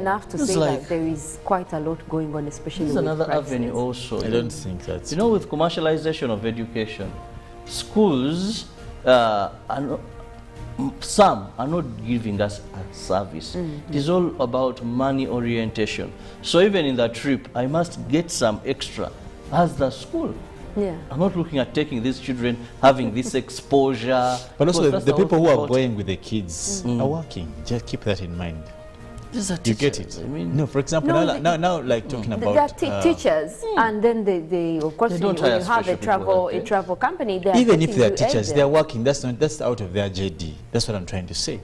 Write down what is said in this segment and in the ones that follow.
enough to It's say like, that there is quite a lot going on, especially there's with another prices. avenue also. I don't think that's... You know, with commercialization of education, schools are not, some are not giving us a service. It is all about money orientation. So even in that trip, I must get some extra as the school. Yeah. I'm not looking at taking these children, having this exposure. But also because the that's people who whole are thing going with the kids are working. Just keep that in mind. These are You get teachers, it? I mean, No, for example, No, now like talking There about... are teachers, and then they of course, They when don't you hire have special people, a travel company, they are even if getting they're you teachers, aid they're them. working. That's out of their JD. That's what I'm trying to say.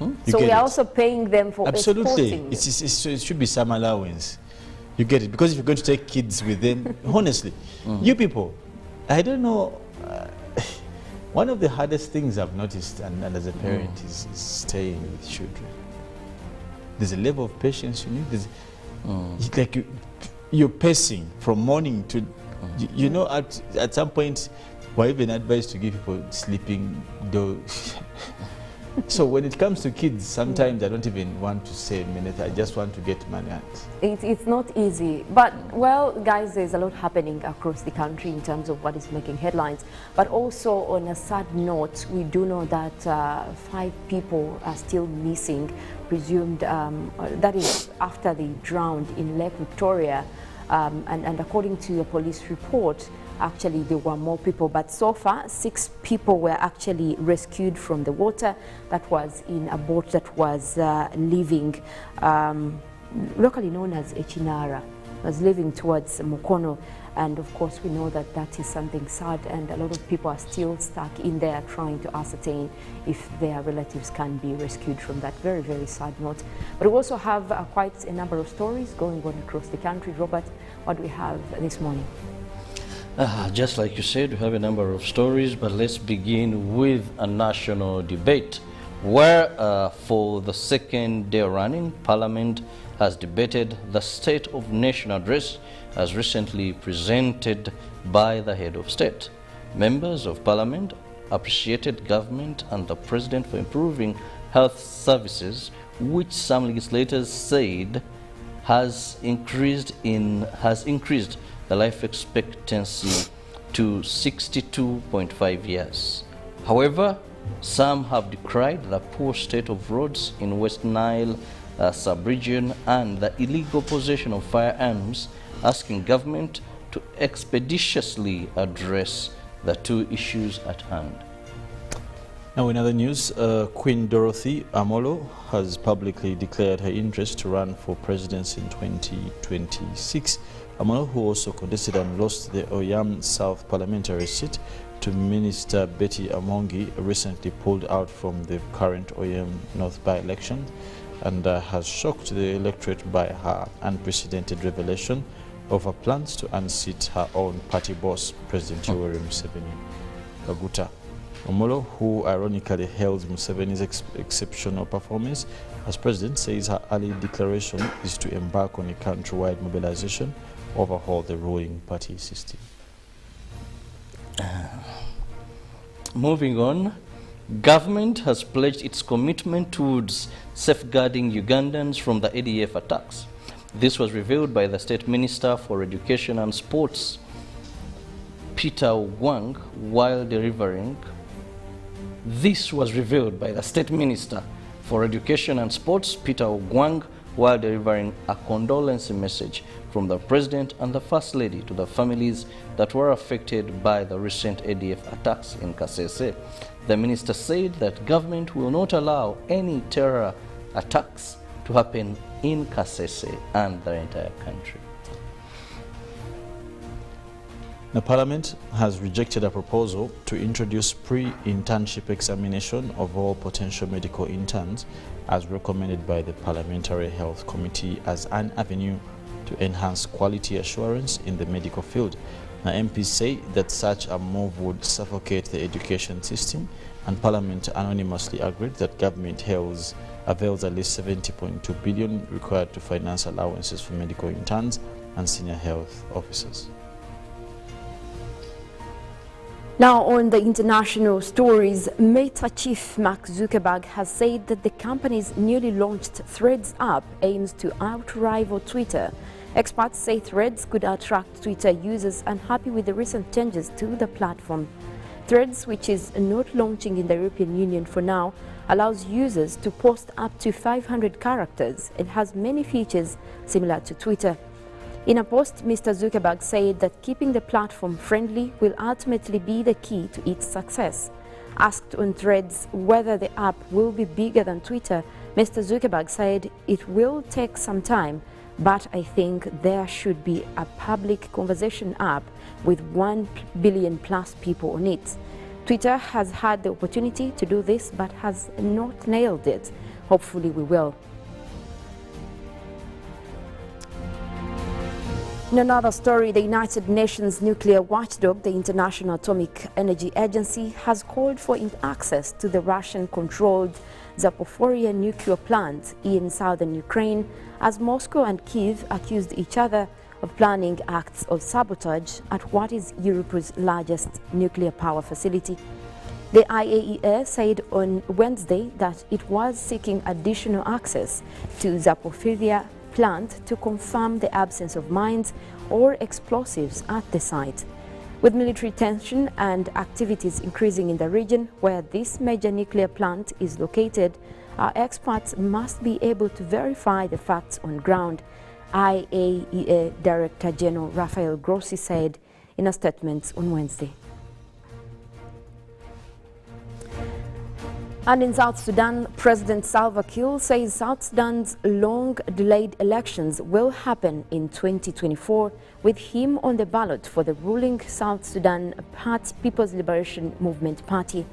You So get we are it? also paying them for Absolutely. escorting. It should be some allowance. You get it? Because if you're going to take kids with them, honestly, you people, I don't know. One of the hardest things I've noticed, and as a parent, is staying with children. There's a level of patience you need. It's like you're pacing from morning to, you know, at some point, we're even advised to give people sleeping dogs. So when it comes to kids, sometimes I don't even want to say a minute. I just want to get money out. It's not easy, but well, guys, there's a lot happening across the country in terms of what is making headlines. But also, on a sad note, we do know that 5 people are still missing, presumed that is after they drowned in Lake Victoria. And according to a police report, actually there were more people, but so far 6 people were actually rescued from the water. That was in a boat that was leaving, locally known as Echinara, was leaving towards Mukono. And of course we know that that is something sad, and a lot of people are still stuck in there trying to ascertain if their relatives can be rescued from that very, very sad note. But we also have quite a number of stories going on across the country. Robert, what do we have this morning? Just like you said, we have a number of stories, but let's begin with a national debate where for the second day running, Parliament has debated the State of Nation address as recently presented by the head of state. Members of Parliament appreciated government and the President for improving health services, which some legislators said has increased the life expectancy to 62.5 years. However, some have decried the poor state of roads in West Nile sub-region and the illegal possession of firearms, asking government to expeditiously address the 2 issues at hand. Now in other news, Queen Dorothy Amolo has publicly declared her interest to run for presidency in 2026. Amolo, who also contested and lost the Oyam South parliamentary seat to Minister Betty Amongi, recently pulled out from the current Oyam North by-election and has shocked the electorate by her unprecedented revelation of her plans to unseat her own party boss, President Yoweri Museveni Kaguta. Omolo, who ironically hails Museveni's exceptional performance as president, says her early declaration is to embark on a countrywide mobilization, overhaul the ruling party system. Moving on, government has pledged its commitment towards safeguarding Ugandans from the ADF attacks. This was revealed by the State Minister for Education and Sports, Peter Wang, while delivering This was revealed by the State Minister for Education and Sports, Peter Wang, while delivering a condolence message from the President and the First Lady to the families that were affected by the recent ADF attacks in Kasese. The minister said that government will not allow any terror attacks to happen in Kasese and the entire country. The Parliament has rejected a proposal to introduce pre-internship examination of all potential medical interns as recommended by the Parliamentary Health Committee as an avenue to enhance quality assurance in the medical field. Now, MPs say that such a move would suffocate the education system, and Parliament anonymously agreed that government avails at least 70.2 billion required to finance allowances for medical interns and senior health officers. Now on the international stories, Meta chief Mark Zuckerberg has said that the company's newly launched Threads app aims to outrival Twitter. Experts say Threads could attract Twitter users unhappy with the recent changes to the platform. Threads, which is not launching in the European Union for now, allows users to post up to 500 characters. It has many features similar to Twitter. In a post, Mr. Zuckerberg said that keeping the platform friendly will ultimately be the key to its success. Asked on Threads whether the app will be bigger than Twitter, Mr. Zuckerberg said it will take some time, but I think there should be a public conversation app with 1 billion plus people on it. Twitter has had the opportunity to do this but has not nailed it. Hopefully we will. In another story, the United Nations nuclear watchdog, the International Atomic Energy Agency, has called for access to the Russian-controlled Zaporizhzhia nuclear plant in southern Ukraine as Moscow and Kyiv accused each other of planning acts of sabotage at what is Europe's largest nuclear power facility. The IAEA said on Wednesday that it was seeking additional access to Zaporizhzhia plant to confirm the absence of mines or explosives at the site. With military tension and activities increasing in the region where this major nuclear plant is located, our experts must be able to verify the facts on ground, IAEA Director General Rafael Grossi said in a statement on Wednesday. And in South Sudan, President Salva Kiir says South Sudan's long-delayed elections will happen in 2024, with him on the ballot for the ruling South Sudan People's Liberation Movement Party.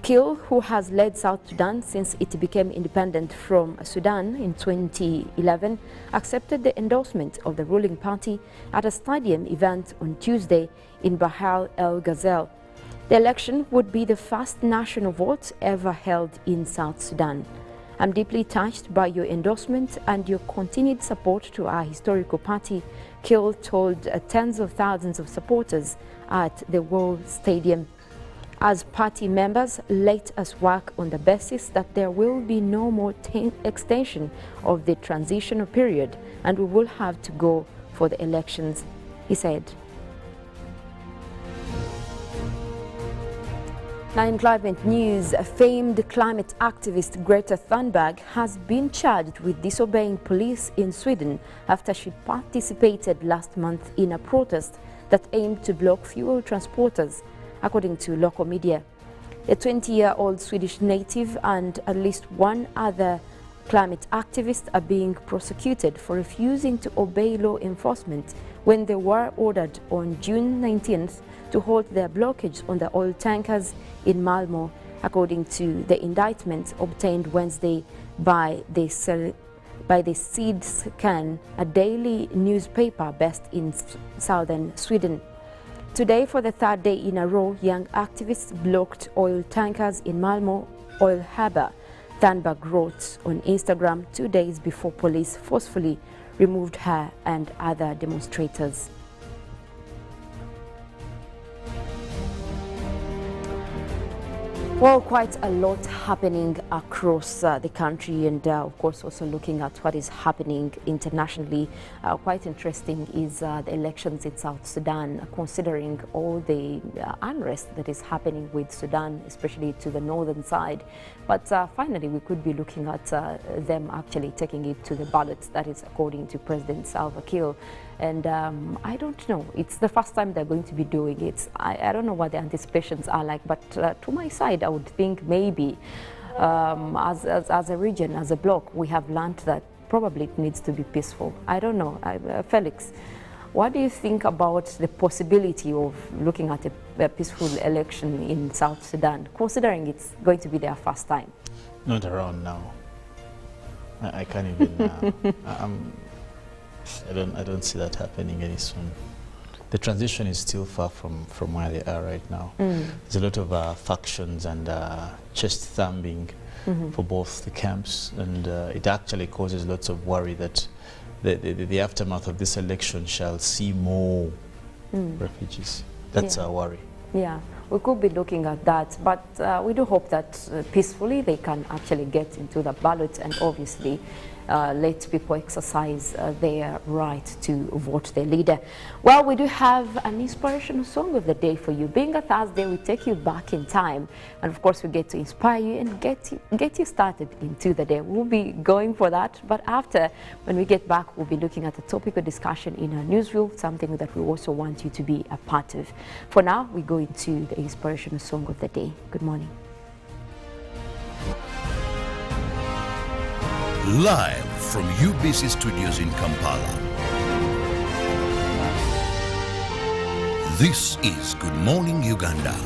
Kiir, who has led South Sudan since it became independent from Sudan in 2011, accepted the endorsement of the ruling party at a stadium event on Tuesday in Bahar el Ghazal. The election would be the first national vote ever held in South Sudan. I'm deeply touched by your endorsement and your continued support to our historical party, Kiir told tens of thousands of supporters at the World Stadium. As party members, let us work on the basis that there will be no more extension of the transitional period and we will have to go for the elections, he said. Now in climate news, famed climate activist Greta Thunberg has been charged with disobeying police in Sweden after she participated last month in a protest that aimed to block fuel transporters, according to local media. The 20-year-old Swedish native and at least one other climate activist are being prosecuted for refusing to obey law enforcement when they were ordered on June 19th to halt their blockage on the oil tankers in Malmö, according to the indictment obtained Wednesday by the Sydsvenskan, a daily newspaper based in southern Sweden. Today, for the third day in a row, young activists blocked oil tankers in Malmö oil harbor, Thunberg wrote on Instagram 2 days before police forcefully removed her and other demonstrators. Well, quite a lot happening across the country and of course also looking at what is happening internationally. Quite interesting is the elections in South Sudan, considering all the unrest that is happening with Sudan, especially to the northern side. But finally we could be looking at them actually taking it to the ballots, that is according to President Salva Kiir. And I don't know, it's the first time they're going to be doing it. I don't know what the anticipations are like, but to my side I would think maybe as a region, as a bloc, we have learned that probably it needs to be peaceful. I don't know. Felix, what do you think about the possibility of looking at a peaceful election in South Sudan, considering it's going to be their first time? Not around now. I can't even I don't see that happening any soon. The transition is still far from where they are right now. There's a lot of factions and chest thumping for both the camps, and it actually causes lots of worry that the aftermath of this election shall see more refugees. That's our worry. Yeah. we could be looking at that. But we do hope that peacefully they can actually get into the ballot and obviously let people exercise their right to vote their leader. Well, we do have an inspirational song of the day for you. Being a Thursday, we take you back in time, and of course we get to inspire you and get you started into the day. We'll be going for that, but after, when we get back, we'll be looking at the topic of discussion in our newsreel, something that we also want you to be a part of. For now, we go into the inspirational song of the day. Good morning. Live from UBC Studios in Kampala. This is Good Morning Uganda.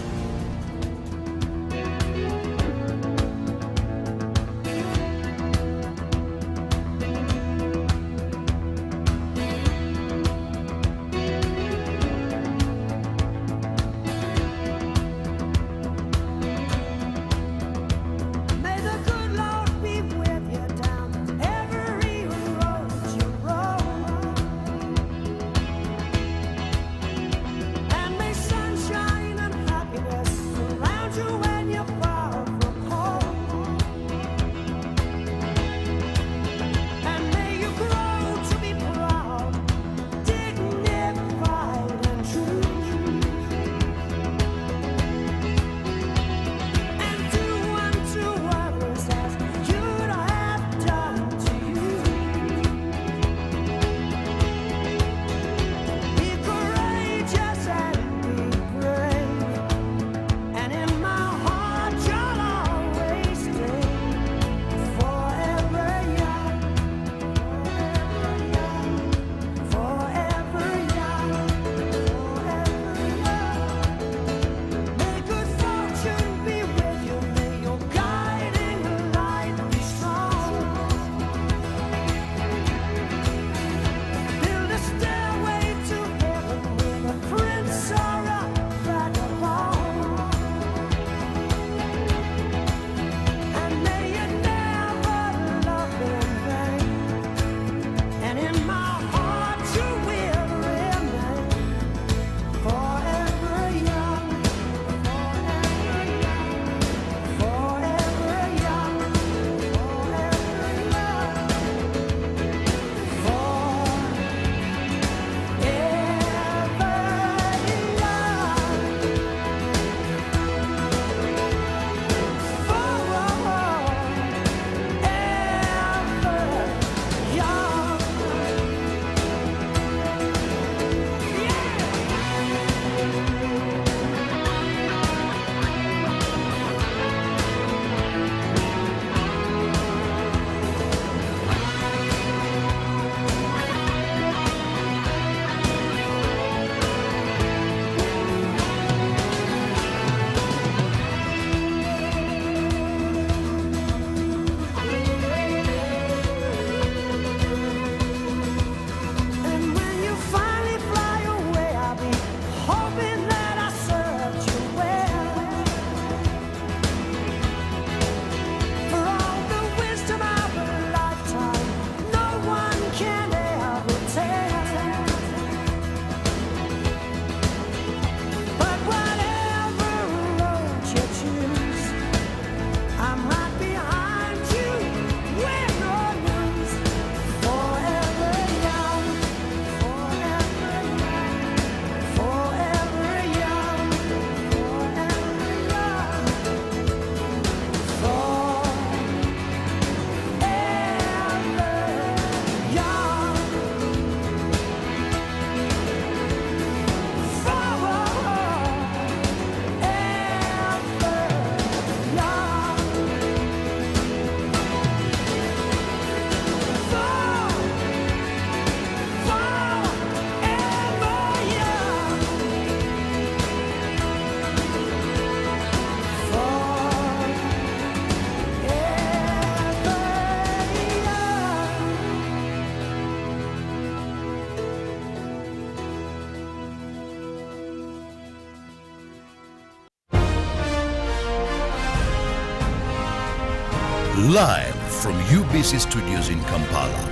Live from UBC Studios in Kampala.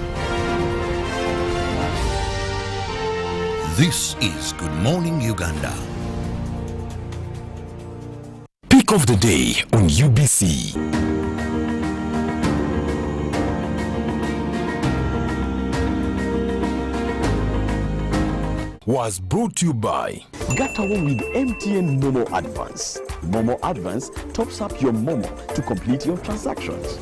This is Good Morning Uganda. of the day on UBC. Was brought to you by Get away with MTN Momo Advance. Momo Advance tops up your Momo to complete your transactions.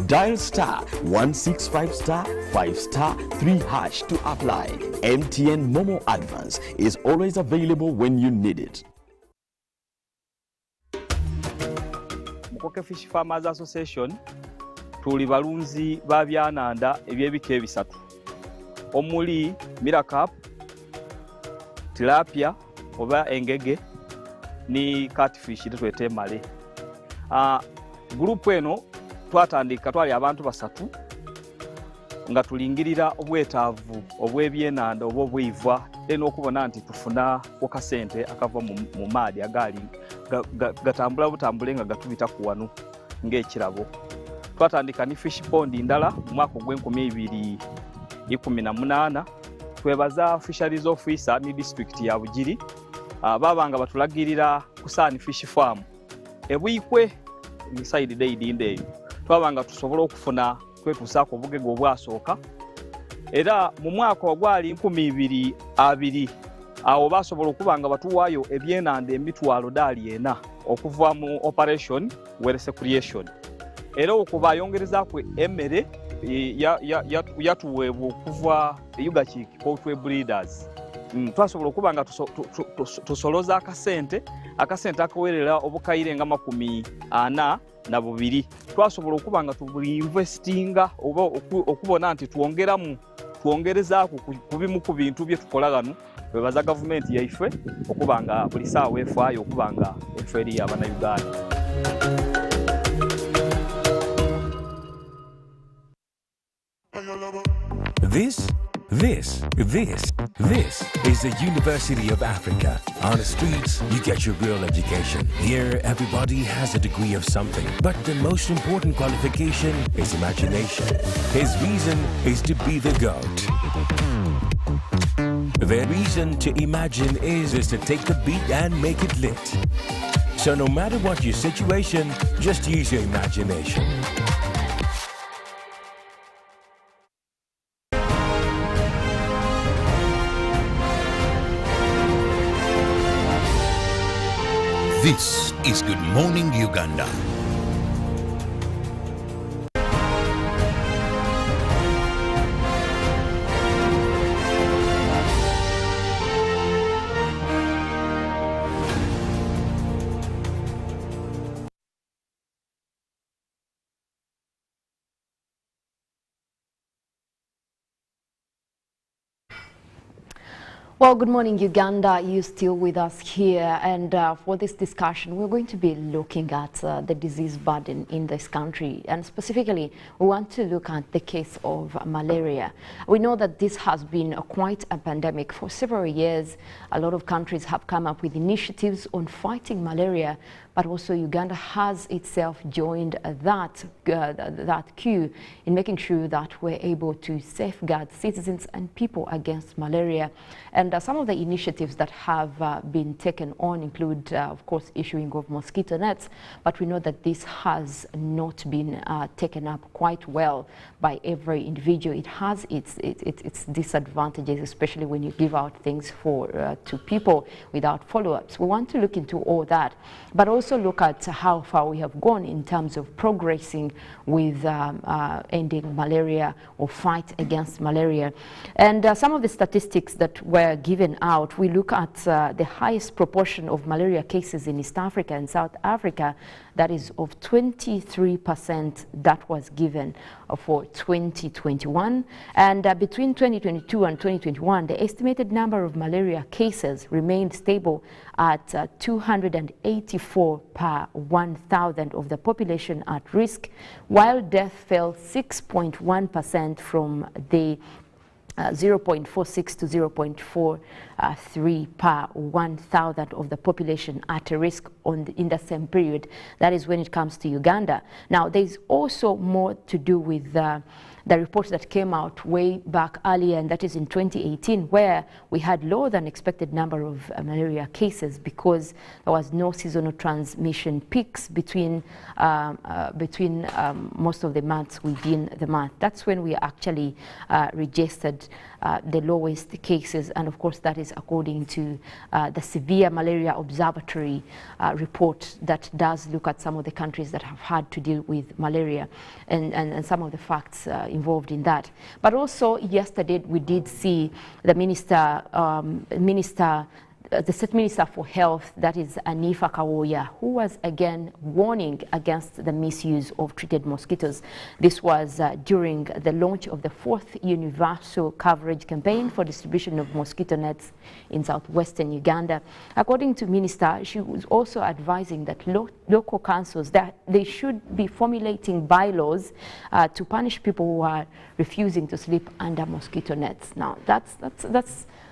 Dial *165*5*3# to apply. MTN Momo Advance is always available when you need it. Mukoke Fish Farmers Association tuli balunzi ba byananda ebyebika ebisatu omuli Miracap, tilapia oba engege ni catfish twete male. Group eno twatandika twali abantu basatu nga tulingirira obwetaavu obwebyenanda obw'obwivwa eno okubona nti tufuna okasente akava mu maadi agali gatambula butambule nga gatubita ku wanu ng'ekirabo. Twatandika ni fish pond ndala mu mwaka gw'e2018. Twebaza fisheries officer ni district ya Bugiri babanga batulagirira ku Sun Fish Farm ebwikwe ni side day dindeyo twabanga tusobola okufuna kwetusaako obugege obwasooka era mu mwaka ogwali 2020 awo basobola okubanga batuwaayo ebyenanda emitwalo $40 okuva mu operation Werese Creation era okuba yongerezaako emmere yatuweebwa okuva Uganda Poultry Breeders. Twasobola okubanga tusoloza akasente akawerera obukayire nga 42. Twasobola okubanga tubuinvestinga oba okubona nti twongerezaako ku bimu ku bintu bye tukola gano. Twebaza gavumenti yaife okubanga buli saawa efaayo okubanga efe eri Abanayuganda. This is the University of Africa. On the streets, you get your real education. Here, everybody has a degree of something. But the most important qualification is imagination. His reason is to be the GOAT. The reason to imagine is to take the beat and make it lit. So no matter what your situation, just use your imagination. This is Good Morning Uganda. Well, good morning, Uganda. You're still with us here, and for this discussion, we're going to be looking at the disease burden in this country, and specifically, we want to look at the case of malaria. We know that this has been quite a pandemic for several years. A lot of countries have come up with initiatives on fighting malaria, but also Uganda has itself joined that queue in making sure that we're able to safeguard citizens and people against malaria. And some of the initiatives that have been taken on include, of course, issuing of mosquito nets, but we know that this has not been taken up quite well by every individual. It has its disadvantages, especially when you give out things to people without follow-ups. We want to look into all that, but also look at how far we have gone in terms of progressing with ending malaria or fight against malaria. And some of the statistics that were given out, we look at the highest proportion of malaria cases in East Africa and South Africa, that is of 23% that was given for 2021. And between 2022 and 2021, the estimated number of malaria cases remained stable at 284 per 1,000 of the population at risk, while death fell 6.1% from the 0.46 to 0.43 per 1,000 of the population at a risk in the same period. That is when it comes to Uganda. Now, there's also more to do with the report that came out way back earlier, and that is in 2018, where we had lower than expected number of malaria cases because there was no seasonal transmission peaks between most of the months within the month. That's when we actually registered the lowest cases, and of course that is according to the Severe Malaria Observatory report that does look at some of the countries that have had to deal with malaria and some of the facts involved in that. But also yesterday we did see the the State Minister for Health, that is Anifa Kawoya, who was again warning against the misuse of treated mosquitoes. This was during the launch of the 4th Universal Coverage Campaign for distribution of mosquito nets in southwestern Uganda. According to Minister, she was also advising that local councils that they should be formulating bylaws to punish people who are refusing to sleep under mosquito nets. Now, that's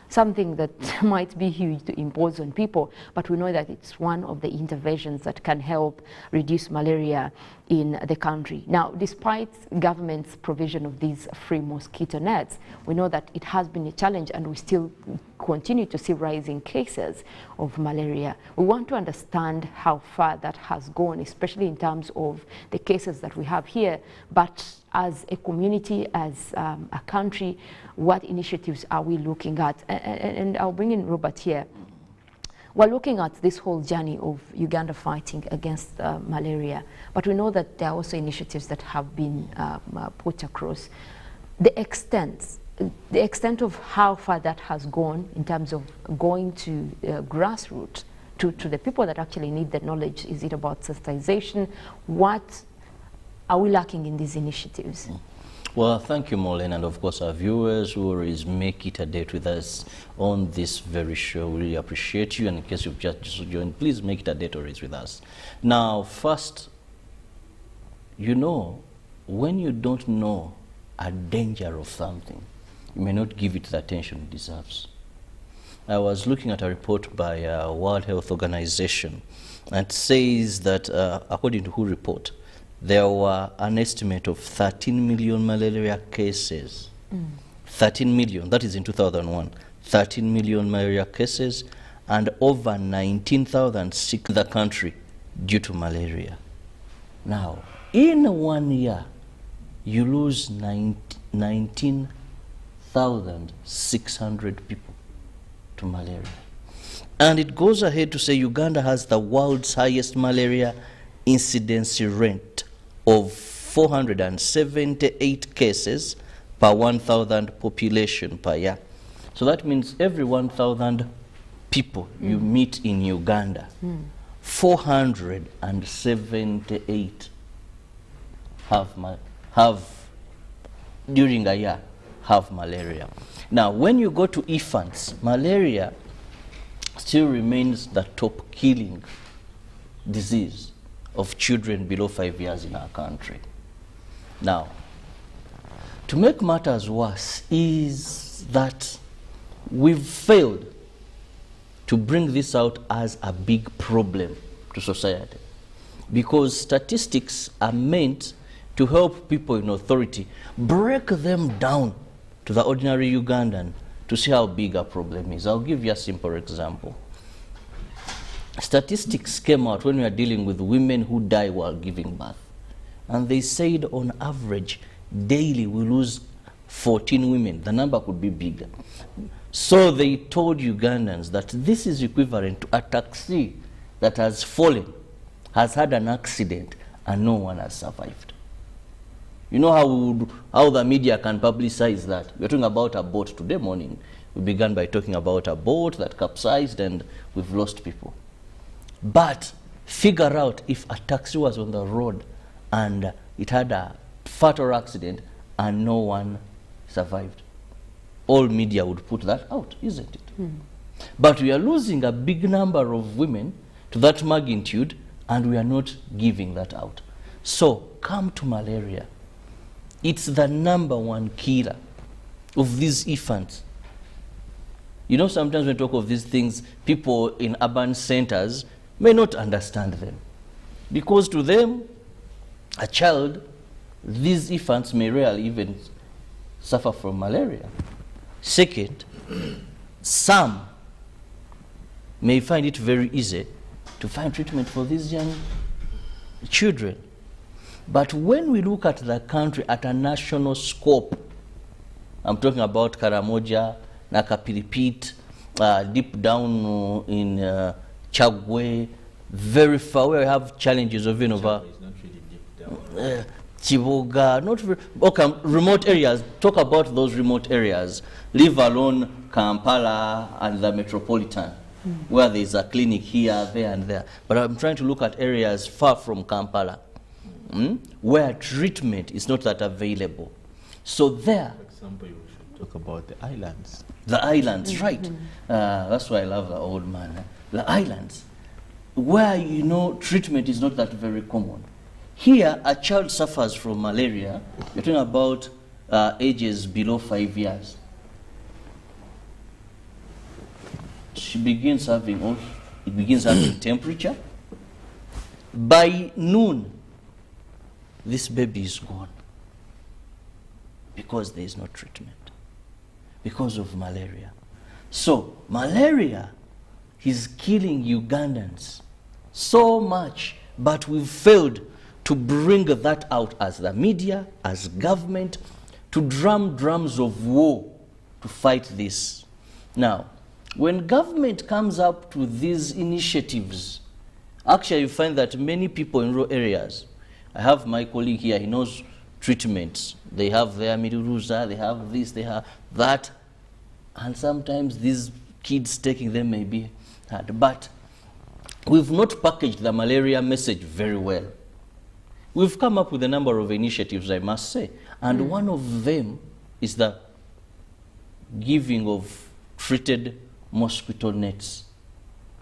something that might be huge to impose on people, but we know that it's one of the interventions that can help reduce malaria in the country. Now, despite government's provision of these free mosquito nets, we know that it has been a challenge, and we still continue to see rising cases of malaria. We want to understand how far that has gone, especially in terms of the cases that we have here, but as a community, as a country, what initiatives are we looking at? And I'll bring in Robert here. We're looking at this whole journey of Uganda fighting against malaria, but we know that there are also initiatives that have been put across. The extent of how far that has gone in terms of going to grassroots, to the people that actually need the knowledge. Is it about sensitization? What are we lacking in these initiatives? Well, thank you, Maureen, and of course our viewers who always make it a date with us on this very show. We really appreciate you, and in case you've just joined, please make it a date always with us. Now, first, you know, when you don't know a danger of something, you may not give it the attention it deserves. I was looking at a report by World Health Organization, and it says that, according to WHO report, there were an estimate of 13 million malaria cases. 13 million, that is in 2001. 13 million malaria cases and over 19,000 sick in the country due to malaria. Now, in 1 year, you lose 19,600 people to malaria. And it goes ahead to say Uganda has the world's highest malaria incidence rate of 478 cases per 1,000 population per year. So that means every 1,000 people you meet in Uganda, 478 have during a year have malaria. Now, when you go to infants, malaria still remains the top killing disease of children below 5 years in our country. Now, to make matters worse is that we've failed to bring this out as a big problem to society, because statistics are meant to help people in authority break them down to the ordinary Ugandan to see how big a problem is. I'll give you a simple example. Statistics came out when we are dealing with women who die while giving birth, and they said on average daily we lose 14 women. The number could be bigger. So they told Ugandans that this is equivalent to a taxi that has fallen, has had an accident, and no one has survived. You know how the media can publicize that? We're talking about a boat today morning. We began by talking about a boat that capsized and we've lost people. But figure out if a taxi was on the road and it had a fatal accident and no one survived. All media would put that out, isn't it? But we are losing a big number of women to that magnitude, and we are not giving that out. So come to malaria. It's the #1 killer of these infants. You know, sometimes when we talk of these things, people in urban centers may not understand them, because to them, a child these infants may rarely even suffer from malaria. Second, some may find it very easy to find treatment for these young children. But when we look at the country at a national scope, I'm talking about Karamoja, Nakapilipit, deep down in Chagwe, very far where we have challenges of Chiboga, not very, okay, remote areas. Talk about those remote areas. Leave alone Kampala and the metropolitan, where there is a clinic here, there, and there. But I'm trying to look at areas far from Kampala, where treatment is not that available. So there. For example, you should talk about the islands. The islands, right. That's why I love the old man. The islands, where, you know, treatment is not that very common. Here, a child suffers from malaria. You're talking about ages below 5 years. She begins having, it begins having temperature. By noon, this baby is gone because there is no treatment, because of malaria. So malaria is killing Ugandans so much, but we've failed to bring that out as the media, as government, to drum drums of war to fight this. Now, when government comes up to these initiatives, actually you find that many people in rural areas, I have my colleague here, he knows treatments. They have their miruruza, they have this, they have that, and sometimes these kids taking them may be hard. But we've not packaged the malaria message very well. We've come up with a number of initiatives, I must say, and one of them is the giving of treated mosquito nets.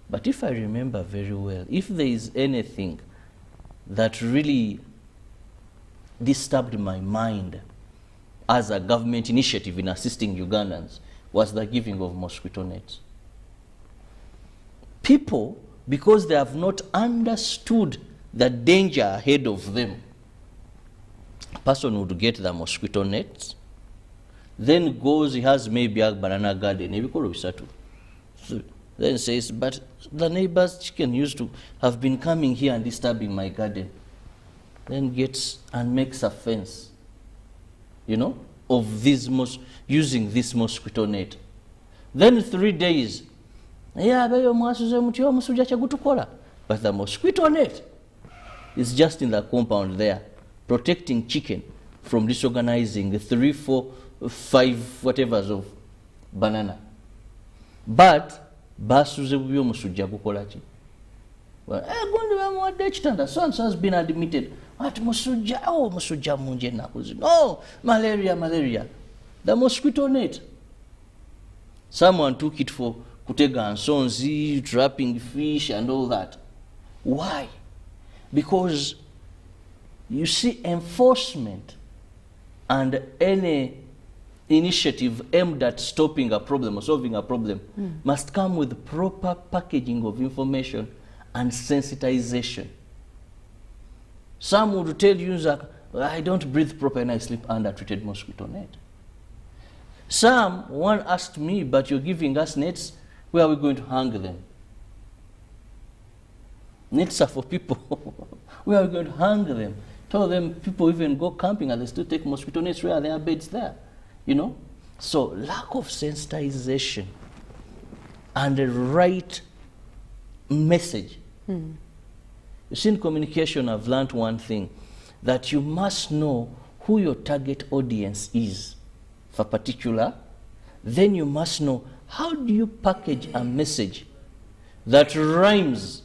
But if I remember very well, if there is anything that really disturbed my mind as a government initiative in assisting Ugandans, was the giving of mosquito nets. People, because they have not understood the danger ahead of them, a person would get the mosquito nets, then goes, he has maybe a banana garden, so then says, but the neighbor's chicken used to have been coming here and disturbing my garden. Then gets and makes a fence, you know, of this using this mosquito net. Then 3 days, but the mosquito net is just in the compound there, protecting chicken from disorganizing the 3, 4, 5 whatevers of banana. But basuze bubyo musujja gukola ki? Gundi bamuwadde ekitanda, so-and-so has been admitted. Ati musujja, musujja mungi ennaku zino. Oh, malaria. The mosquito net. Someone took it for kutega nsonzi, trapping fish and all that. Why? Because you see, enforcement and any initiative aimed at stopping a problem or solving a problem must come with proper packaging of information and sensitization. Some would tell you that I don't breathe properly and I sleep under treated mosquito net. One asked me, but you're giving us nets, where are we going to hang them? Nets are for people. Where are we going to hang them? Tell them people even go camping and they still take mosquito nets where there are beds there. You know? So lack of sensitization and the right message. You see, in communication, I've learned one thing, that you must know who your target audience is for particular. Then you must know how do you package a message that rhymes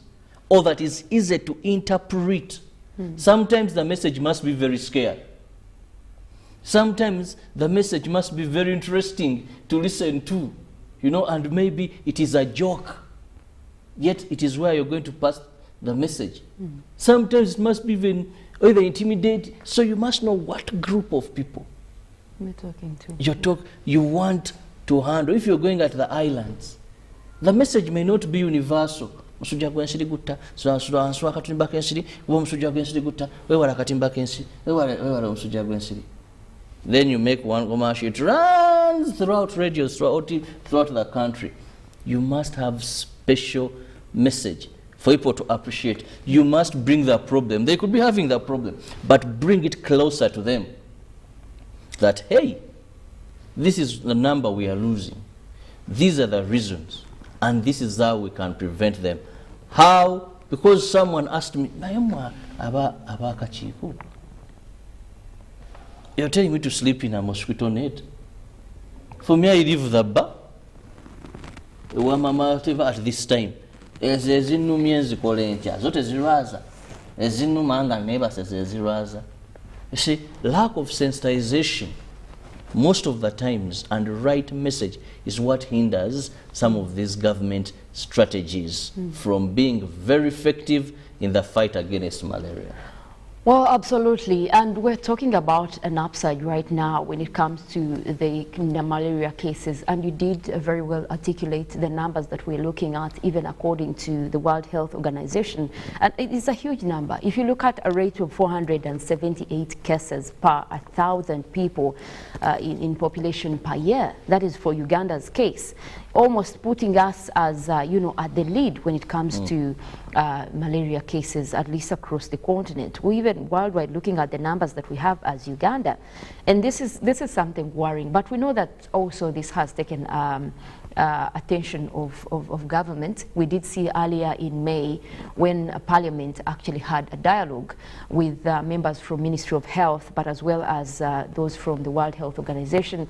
or that is easy to interpret. Sometimes the message must be very scary. Sometimes the message must be very interesting to listen to, you know, and maybe it is a joke, yet it is where you're going to pass the message. Sometimes it must be even either intimidate, so you must know what group of people we're talking to. You want to handle. If you're going at the islands, the message may not be universal. musujja gw'ensiri gutta nsula akatimba k'ensiri kuba omusujja gw'ensiri gutta weewala akatimba k'ensiri weewala omusujja gw'ensiri. Then you make one commercial, it runs throughout radios, throughout the country. You must have special message for people to appreciate. You must bring the problem. They could be having the problem, but bring it closer to them. That, hey, this is the number we are losing. These are the reasons, and this is how we can prevent them. How? Because someone asked me, you're telling me to sleep in a mosquito net. For me, I leave the bar. At this time. Ezinu mienzi kolencha. Zote ziraza. Ezinu manga neba seze ziraza. You see, lack of sensitization most of the times and right message is what hinders some of these government strategies from being very effective in the fight against malaria. Well, absolutely. And we're talking about an upside right now when it comes to the malaria cases. And you did very well articulate the numbers that we're looking at, even according to the World Health Organization. And it is a huge number. If you look at a rate of 478 cases per 1,000 people in population per year, that is for Uganda's case, almost putting us as, you know, at the lead when it comes to malaria cases, at least across the continent. We even worldwide looking at the numbers that we have as Uganda. And this is something worrying. But we know that also this has taken attention of government. We did see earlier in May when Parliament actually had a dialogue with members from Ministry of Health, but as well as those from the World Health Organization,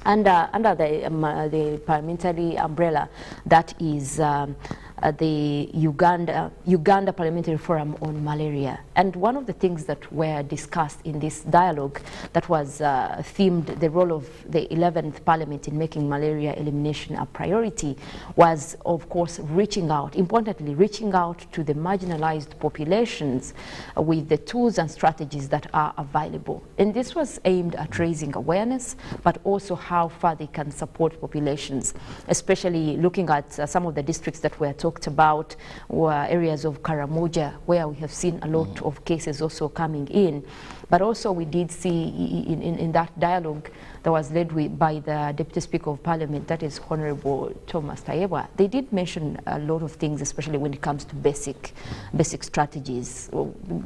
under the parliamentary umbrella that is the Uganda Parliamentary Forum on Malaria. And one of the things that were discussed in this dialogue that was themed the role of the 11th Parliament in making malaria elimination a priority was, of course, reaching out, importantly, reaching out to the marginalized populations with the tools and strategies that are available. And this was aimed at raising awareness, but also how far they can support populations, especially looking at some of the districts that were talked about were areas of Karamoja, where we have seen a lot of cases also coming in. But also we did see in that dialogue that was led by the Deputy Speaker of Parliament, that is Honorable Thomas Tayebwa, they did mention a lot of things, especially when it comes to basic strategies,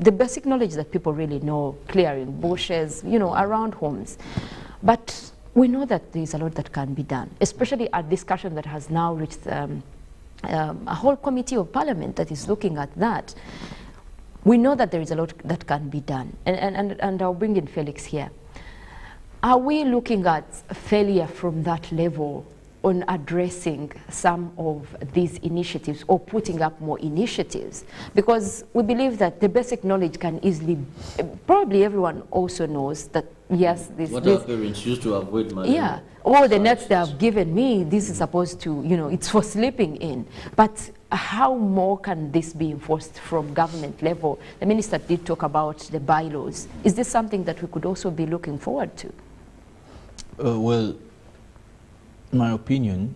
the basic knowledge that people really know, clearing bushes, you know, around homes. But we know that there is a lot that can be done, especially a discussion that has now reached a whole committee of Parliament that is looking at that. We know that there is a lot that can be done. And I'll bring in Felix here. Are we looking at failure from that level on addressing some of these initiatives or putting up more initiatives? Because we believe that the basic knowledge can easily, probably everyone also knows that, yes, what our parents used to avoid malaria. Yeah, or the nets they have given me, this is supposed to, you know, it's for sleeping in. But how more can this be enforced from government level? The minister did talk about the bylaws. Is this something that we could also be looking forward to? Well, in my opinion,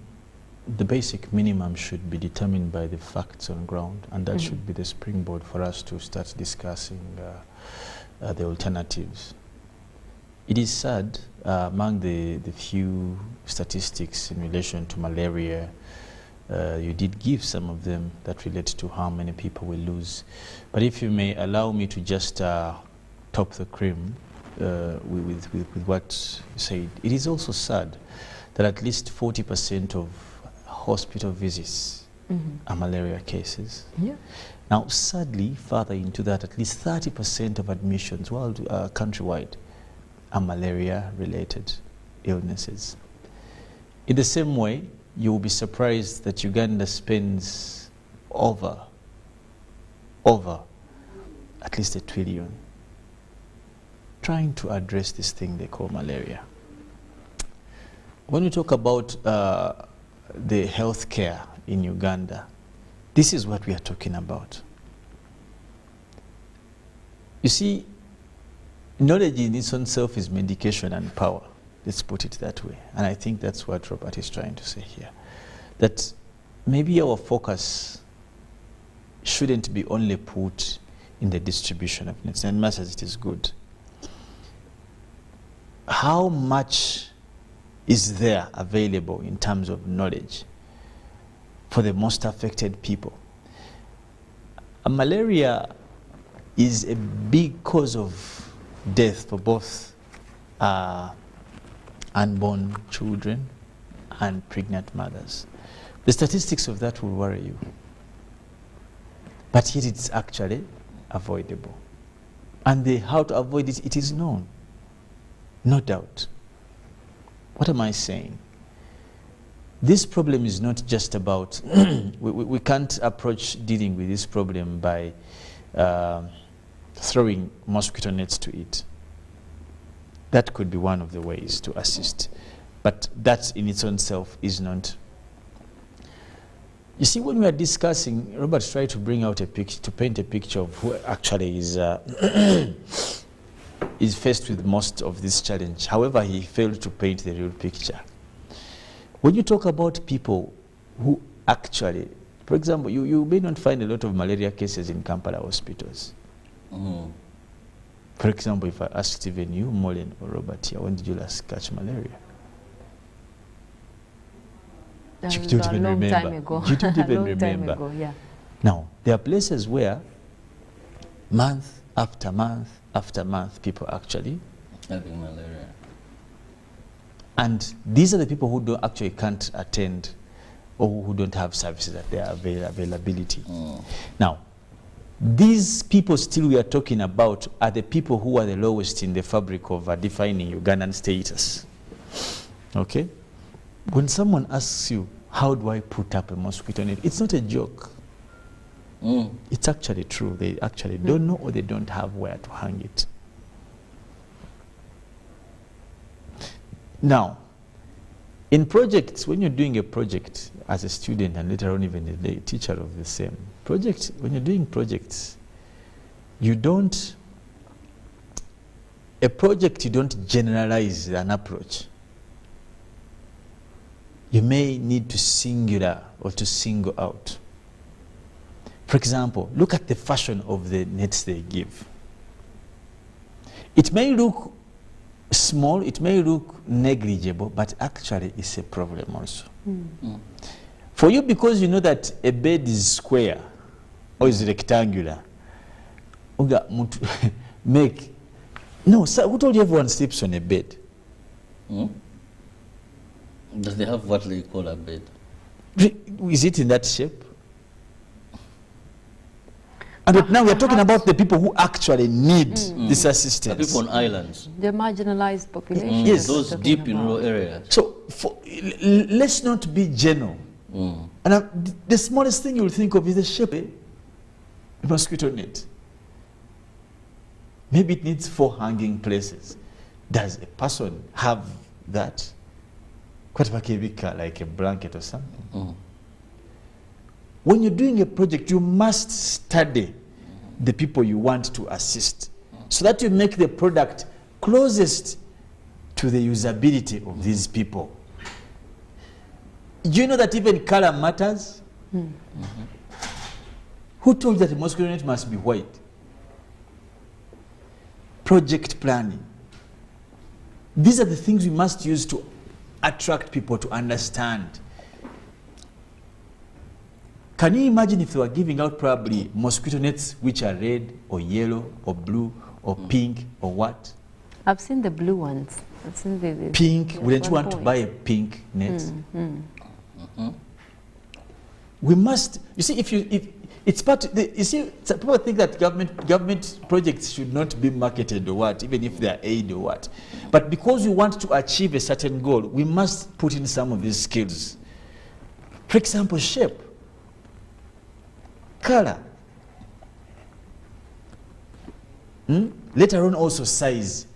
the basic minimum should be determined by the facts on ground, and that should be the springboard for us to start discussing the alternatives. It is sad, among the few statistics in relation to malaria, you did give some of them that relate to how many people we lose. But if you may allow me to just top the cream with what you said, it is also sad that at least 40% of hospital visits are malaria cases. Yeah. Now, sadly, further into that, at least 30% of admissions countrywide are malaria-related illnesses. In the same way, you will be surprised that Uganda spends over at least $1 trillion trying to address this thing they call malaria. When we talk about the health care in Uganda, this is what we are talking about. You see, knowledge in its own self is medication and power. Let's put it that way. And I think that's what Robert is trying to say here. That maybe our focus shouldn't be only put in the distribution of nets, as much as it is good. How much is there available in terms of knowledge for the most affected people? Malaria is a big cause of death for both unborn children and pregnant mothers. The statistics of that will worry you. But yet it's actually avoidable. And how to avoid it, it is known. No doubt. What am I saying? This problem is not just about, we can't approach dealing with this problem by throwing mosquito nets to it. That could be one of the ways to assist. But that in its own self is not. You see, when we are discussing, Robert tried to bring out a picture, to paint a picture of who actually is faced with most of this challenge. However, he failed to paint the real picture. When you talk about people who actually, for example, you may not find a lot of malaria cases in Kampala hospitals. Mm. For example, if I asked even you, Molen or Robert here, when did you last catch malaria? You don't even remember. Time ago. You don't even remember. remember. Time ago, yeah. Now, there are places where month after month after month, people actually having malaria. And these are the people who actually can't attend or who don't have services at their availability. Mm. Now, these people still we are talking about are the people who are the lowest in the fabric of defining Ugandan status. Okay? When someone asks you, how do I put up a mosquito net? It's not a joke. Mm. It's actually true. They actually don't know or they don't have where to hang it. Now, in projects, when you're doing a project as a student and later on even a teacher of the same project, when you're doing projects, you don't generalize an approach. You may need to singular or to single out. For example, look at the fashion of the nets they give. It may look small, it may look negligible, but actually it's a problem also. Mm. Mm. For you, because you know that a bed is square or is rectangular, make no, sir, who told you everyone sleeps on a bed? Mm? Does they have what they call a bed? Is it in that shape? And now we're talking about the people who actually need this assistance. The people on islands. The marginalized population. Yes. Those deep in rural areas. So let's not be general. Mm. And the smallest thing you'll think of is the shape of a mosquito net. Maybe it needs 4 hanging places. Does a person have that? Like a blanket or something. Mm. When you're doing a project, you must study the people you want to assist so that you make the product closest to the usability of these people. Do you know that even color matters? Mm-hmm. Who told you that a mosquito net must be white? Project planning. These are the things we must use to attract people to understand. Can you imagine if they were giving out probably mosquito nets which are red or yellow or blue or pink or what? I've seen the blue ones. I've seen the pink. Wouldn't you want to buy a pink net? We must. You see, if it's part. You see, people think that government projects should not be marketed or what, even if they are aid or what. But because we want to achieve a certain goal, we must put in some of these skills. For example, shape. Color. Later on also size.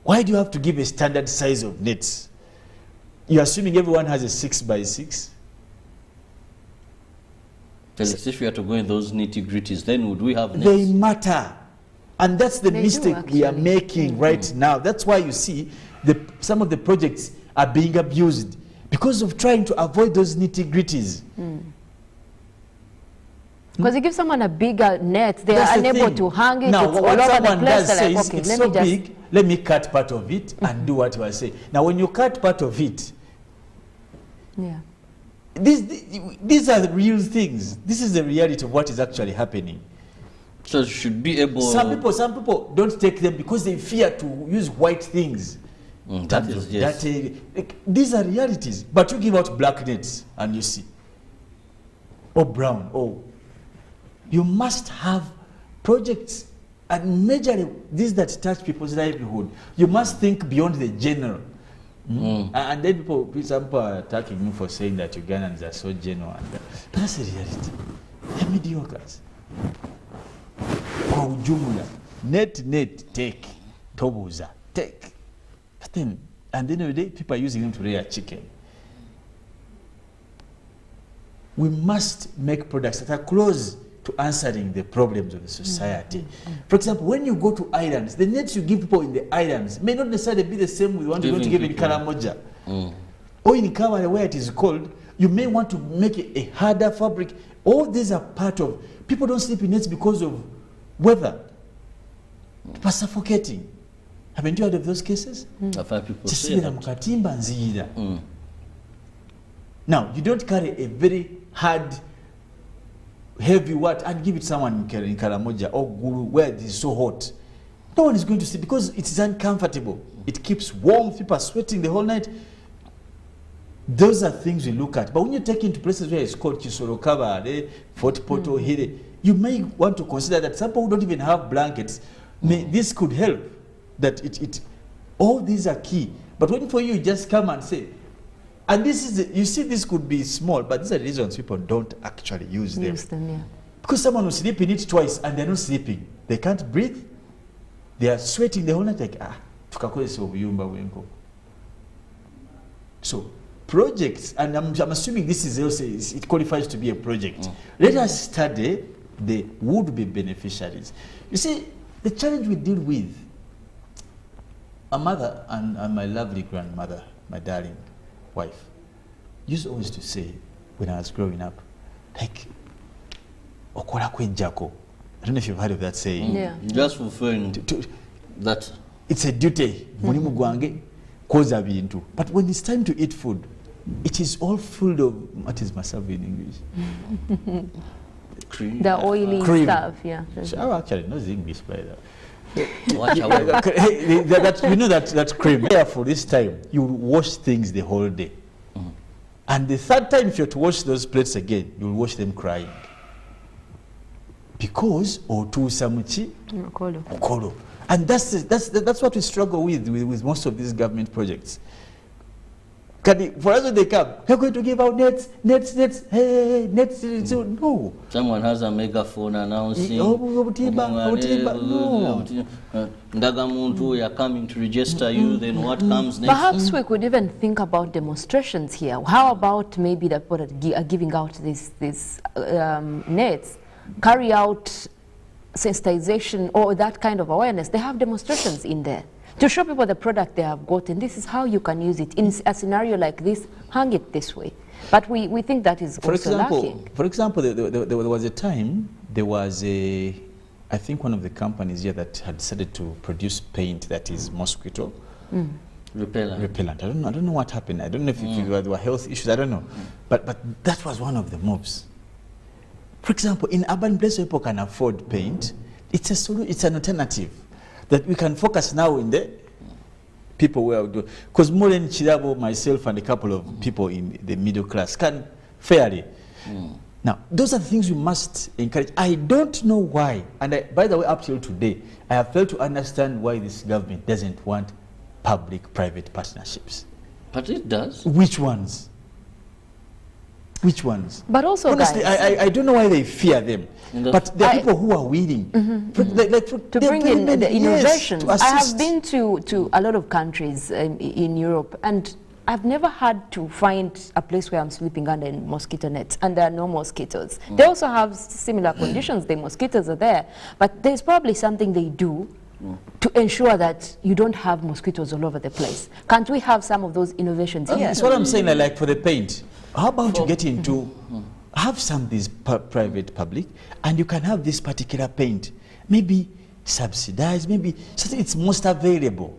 Why do you have to give a standard size of nets? You're assuming everyone has a 6 by 6? Felix, if we are to go in those nitty-gritties, then would we have nets? They matter. And that's the mistake we are making right now. That's why you see some of the projects are being abused because of trying to avoid those nitty-gritties. Because you give someone a bigger net, they That's are the unable thing. to hang it. Now, It's all what over the someone place. does They're say like, is, okay, it's let so me just big, let me cut part of it and do what you are saying. Now, when you cut part of it, yeah. these are the real things. This is the reality of what is actually happening. So you should be able... Some people don't take them because they fear to use white things. that is, yes. These are realities. But you give out black nets and you see. Or brown. Or you must have projects and majorly these that touch people's livelihood. You must think beyond the general. And then some people are attacking me for saying that Ugandans are so general. But that's the reality. They're mediocres. Kwa ujumla, net, take, tobuza, take. But then, at the end of the day, people are using them to rear chicken. We must make products that are close to answering the problems of the society. For example, when you go to islands, the nets you give people in the islands may not necessarily be the same we want to give in Karamoja. Or in Kawale, where it is cold, you may want to make a harder fabric. All these are part of... People don't sleep in nets because of weather. People are suffocating. Haven't you heard of those cases? I've heard people say that. Now, you don't carry a very hard, heavy what and give it someone in Karamoja or Guru where it is so hot. No one is going to sleep because it is uncomfortable. It keeps warm, people are sweating the whole night. Those are things we look at. But when you take into places where it's called Kisoro Kaba, Fort Poto, Hire, you may want to consider that some people who don't even have blankets, this could help. That all these are key. But when for you just come and say, and this is, you see this could be small, but these are the reasons people don't actually use them. Yeah. Because someone will sleep in it twice and they're not sleeping. They can't breathe. They are sweating the whole night like, so projects, and I'm assuming this is also, it qualifies to be a project. Let us study the would-be beneficiaries. You see, the challenge we deal with, a mother and my lovely grandmother, my darling wife, used always to say when I was growing up, like, okola kwenjako. I don't know if you've heard of that saying. Yeah. Just referring to that. It's a duty. Mulimu gwange koza bintu. But when it's time to eat food, it is all full of, what is masabi in English? Cream. The oily Cream. stuff, yeah. I actually knows English by that. Watch out. You know that cream. Therefore, this time you wash things the whole day, and the third time, if you're to wash those plates again, you'll wash them crying because otuusa muki okolo. And that's what we struggle with most of these government projects. For us when they come, we're going to give out nets, hey, nets. No. Someone has a megaphone announcing. No. Ndagamuntu, you are coming to register you, then what comes next? Perhaps we could even think about demonstrations here. How about maybe the people that are giving out these nets carry out sensitization or that kind of awareness? They have demonstrations in there to show people the product they have gotten. This is how you can use it. In a scenario like this, hang it this way. But we think that is also lacking. For example, there was a time, there was I think one of the companies here that had decided to produce paint that is mosquito repellent. I don't know what happened. I don't know if there were health issues. I don't know. But that was one of the moves. For example, in urban places where people can afford paint, it's an alternative that we can focus now in the people where we do. Because more than Chirabo, myself, and a couple of people in the middle class can fairly. Now, those are the things we must encourage. I don't know why, and by the way, up till today, I have failed to understand why this government doesn't want public-private partnerships. But it does. Which ones? Which ones? But also, honestly, guys, I don't know why they fear them. But there are people who are willing to bring in the innovations. Yes, I have been to a lot of countries in Europe, and I've never had to find a place where I'm sleeping under mosquito nets, and there are no mosquitoes. They also have similar conditions. The mosquitoes are there, but there's probably something they do to ensure that you don't have mosquitoes all over the place. Can't we have some of those innovations here? That's what I'm saying, like for the paint. How about you get into, have some of these private public, and you can have this particular paint, maybe subsidized, maybe it's most available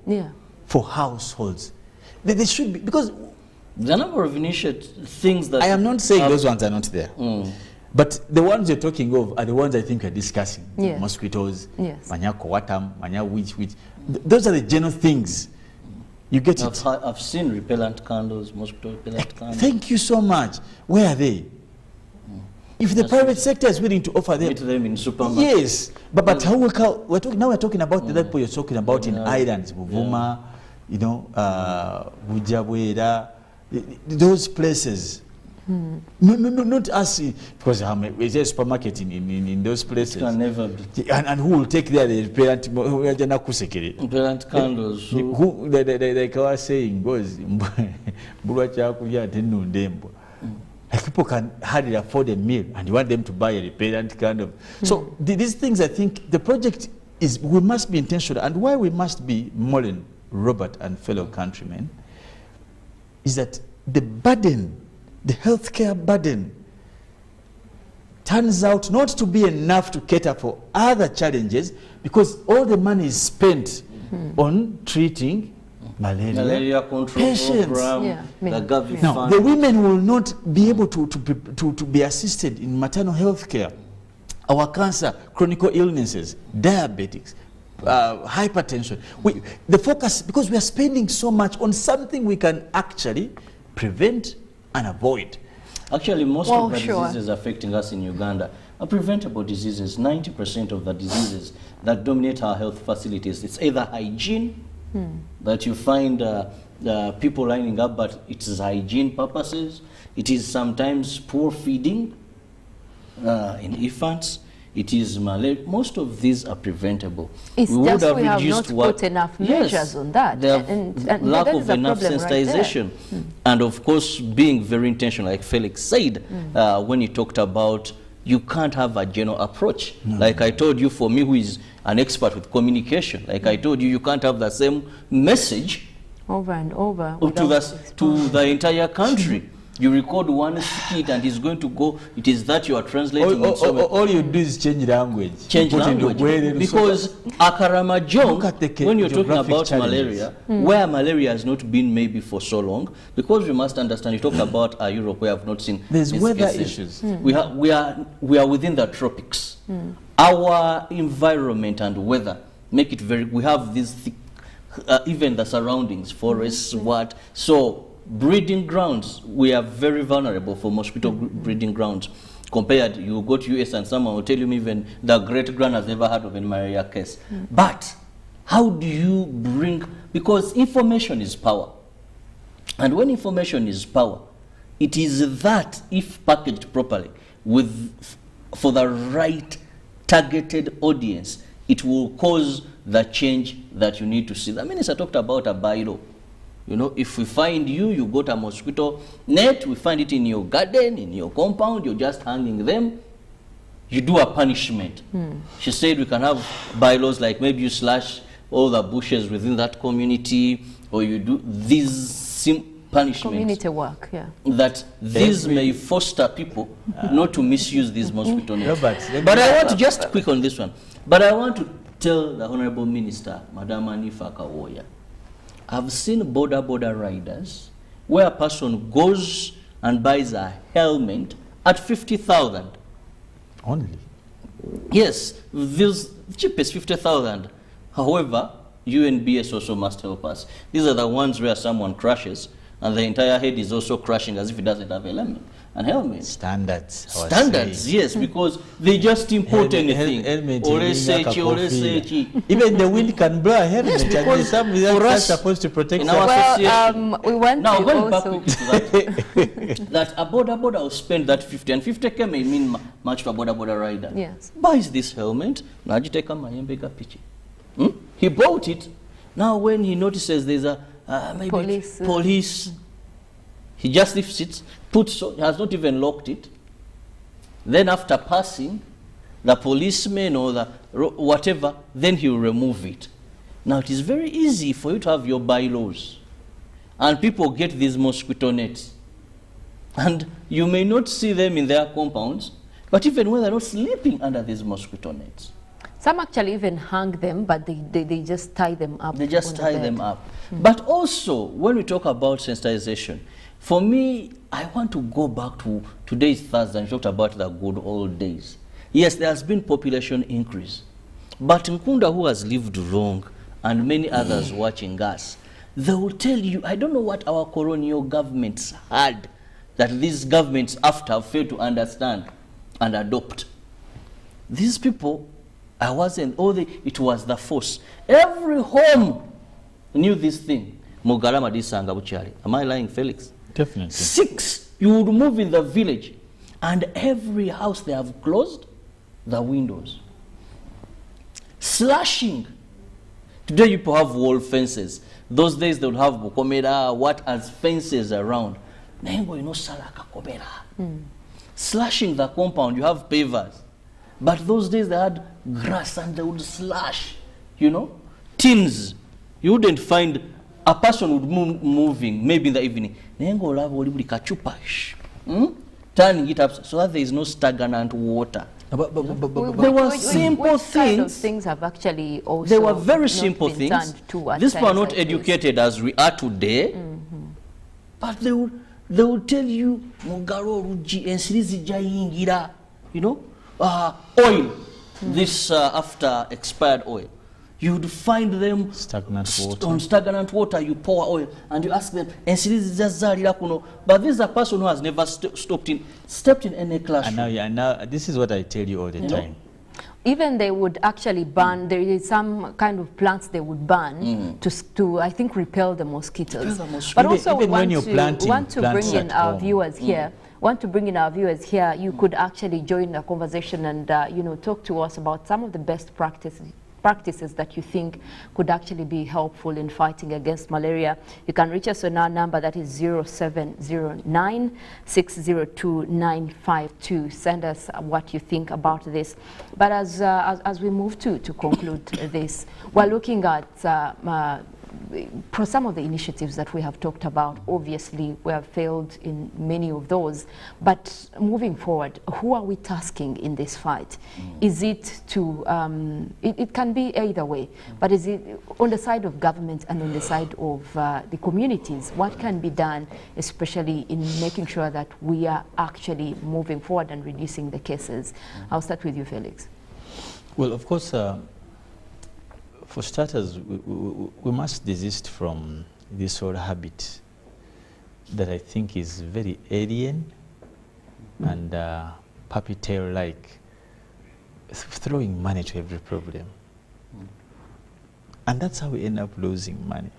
for households. They should be, because the number of things that I am not saying those ones are not there. But the ones you're talking of are the ones I think we're discussing. Mosquitoes, manyako watam, manya which. Those are the general things. You get it? I've seen repellent candles, mosquito repellent candles. Thank you so much. Where are they? If the private sector is willing to offer them. Meet them in supermarkets. Yes. But how we're talking about the people you're talking about in islands, Buvuma, you know, Bujabwera, those places. No, not us, because there's a supermarket in those places. It can never be. And who will take there the repellent candles? Who, like I was saying, goes, like people can hardly afford a meal and you want them to buy a repellent kind of. So these things, I think, the project is, we must be intentional. And why we must be, Molen, Robert, and fellow countrymen, is that the burden, the healthcare burden, turns out not to be enough to cater for other challenges, because all the money is spent on treating malaria control patients. program, the government Now, fund. the women will not be able to be assisted in maternal health care. Our cancer, chronic illnesses, diabetics, hypertension. The focus, because we are spending so much on something we can actually prevent and avoid. Actually, most of the diseases affecting us in Uganda are preventable diseases. 90% of the diseases that dominate our health facilities, it's either hygiene, that you find people lining up, but it is hygiene purposes. It is sometimes poor feeding in infants. It is malaria. Most of these are preventable. It's just we have not put enough measures on that. And lack of enough sensitization. And of course, being very intentional, like Felix said, when he talked about you can't have a general approach. Like I told you, for me who is an expert with communication, like I told you, you can't have the same message over and over to the entire country. You record one skit and it's going to go, it is that you are translating. All you do is change language. Change language. Because Akaramajong, when you're talking about malaria, where malaria has not been maybe for so long, because we must understand, you talk about Europe, we have not seen there's weather cases. issues. We are within the tropics. Our environment and weather make it very, we have these thick, even the surroundings, forests, what, so breeding grounds, we are very vulnerable for mosquito breeding grounds. Compared, you go to US and someone will tell you even the great grand has never heard of a malaria case. But how do you bring, because information is power. And when information is power, it is that, if packaged properly, for the right targeted audience, it will cause the change that you need to see. The minister talked about a bylaw. You know, if we find you got a mosquito net, we find it in your garden, in your compound, you're just hanging them, you do a punishment. She said we can have bylaws like maybe you slash all the bushes within that community, or you do these punishments. Community work, that these may foster people not to misuse these mosquito nets. But I want to just quick on this one. But I want to tell the Honorable Minister, Madam Anifa Kawoya, I've seen border riders where a person goes and buys a helmet at 50,000. Only? Yes, the cheapest 50,000. However, UNBS also must help us. These are the ones where someone crashes and the entire head is also crashing as if it doesn't have a helmet. And helmet. Standards. Yes, because they just import anything. Even the wind can blow a helmet, and some are supposed to protect in our association. We went now, to going also... back to that, that a border will spend that 50, and 50K may mean much for border rider. Yes. Buys this helmet, he bought it. Now when he notices there's a maybe police, he just lifts it, he has not even locked it. Then after passing, the policeman or the whatever, then he will remove it. Now it is very easy for you to have your bylaws. And people get these mosquito nets. And you may not see them in their compounds. But even when they're not sleeping under these mosquito nets, some actually even hang them, but they just tie them up. they just tie them up. But also, when we talk about sensitization, for me, I want to go back to today's Thursday and talk about the good old days. Yes, there has been population increase, but Nkunda, who has lived long, and many others watching us, they will tell you, I don't know what our colonial governments had that these governments after have failed to understand and adopt. These people, it was the force. Every home knew this thing. Mugarama disanga buchari. Am I lying, Felix? Definitely. 6, you would move in the village, and every house they have closed the windows. Slashing. Today people have wall fences. Those days they would have bukomera, what as fences around. Nengo ino salaka komera. Slashing the compound, you have pavers. But those days they had grass and they would slash, you know. Tins. You wouldn't find a person would moving, maybe in the evening. Nengo lavo libuli kachupa. Turning it up so that there is no stagnant water. There were simple things. Kind of things have actually also. They were very simple things. These people are not educated as we are today, but they would tell you, Mugaro ruji ensirizi jayingira, you know, oil. This after expired oil, you would find them stagnant water. On stagnant water, you pour oil and you ask them, ensirizi jazalira kuno. But this is a person who has never stepped in any classroom. And now this is what I tell you all the time. Even they would actually burn, there is some kind of plants they would burn to I think, repel the mosquitoes. But also even when you're planting want to bring in our home. viewers here. Want to bring in our viewers here, you could actually join the conversation and you know, talk to us about some of the best practices that you think could actually be helpful in fighting against malaria. You can reach us on our number, that is 0709 602 952. Send us what you think about this. But as we move to conclude this, we're looking at some of the initiatives that we have talked about. Obviously, we have failed in many of those. But moving forward, who are we tasking in this fight? Is it to, it can be either way, but is it on the side of government and on the side of the communities? What can be done, especially in making sure that we are actually moving forward and reducing the cases? I'll start with you, Felix. Well, of course, for starters, we must desist from this whole habit that I think is very alien and puppy tail-like, throwing money to every problem. And that's how we end up losing money.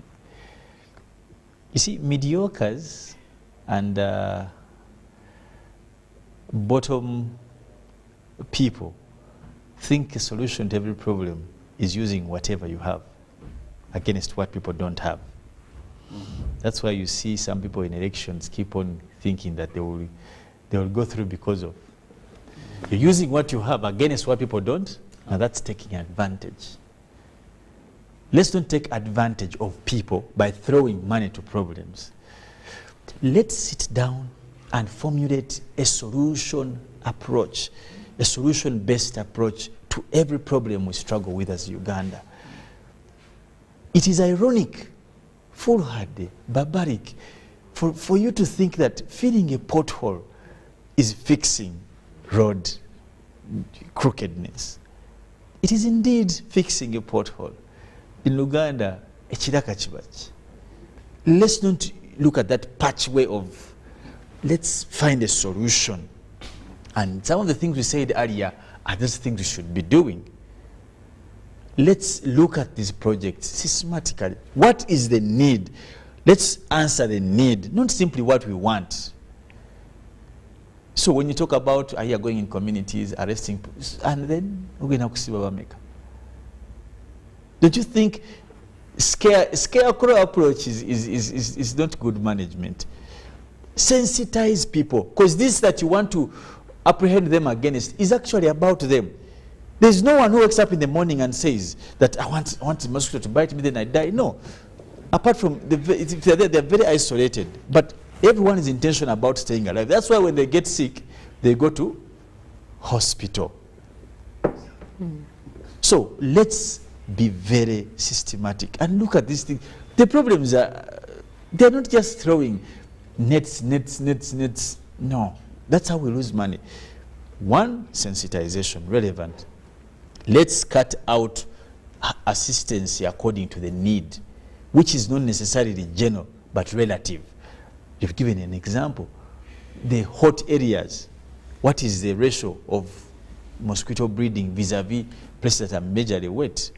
You see, mediocres and bottom people think a solution to every problem is using whatever you have against what people don't have. That's why you see some people in elections keep on thinking that they will go through because of you're using what you have against what people don't. Now that's taking advantage. Let's not take advantage of people by throwing money to problems. Let's sit down and formulate a solution approach, a solution-based approach to every problem we struggle with as Uganda. It is ironic, foolhardy, barbaric, for you to think that filling a pothole is fixing road crookedness. It is indeed fixing a pothole. In Uganda, ekiraka kibachi. Let's not look at that patchway of, let's find a solution. And some of the things we said earlier are those things we should be doing. Let's look at these projects systematically. What is the need? Let's answer the need, not simply what we want. So when you talk about are you going in communities, arresting, and then we're going to make. Don't you think scarecrow approach is not good management? Sensitize people, because this that you want to apprehend them against is actually about them. There's no one who wakes up in the morning and says that I want a mosquito to bite me, then I die. No. Apart from, if they're there, they're very isolated. But everyone is intentional about staying alive. That's why when they get sick, they go to hospital. So let's be very systematic and look at these things. The problems are, they're not just throwing nets. No, that's how we lose money. One, sensitization, relevant. Let's cut out assistance according to the need, which is not necessarily general, but relative. You've given an example. The hot areas, what is the ratio of mosquito breeding vis-a-vis places that are majorly wet?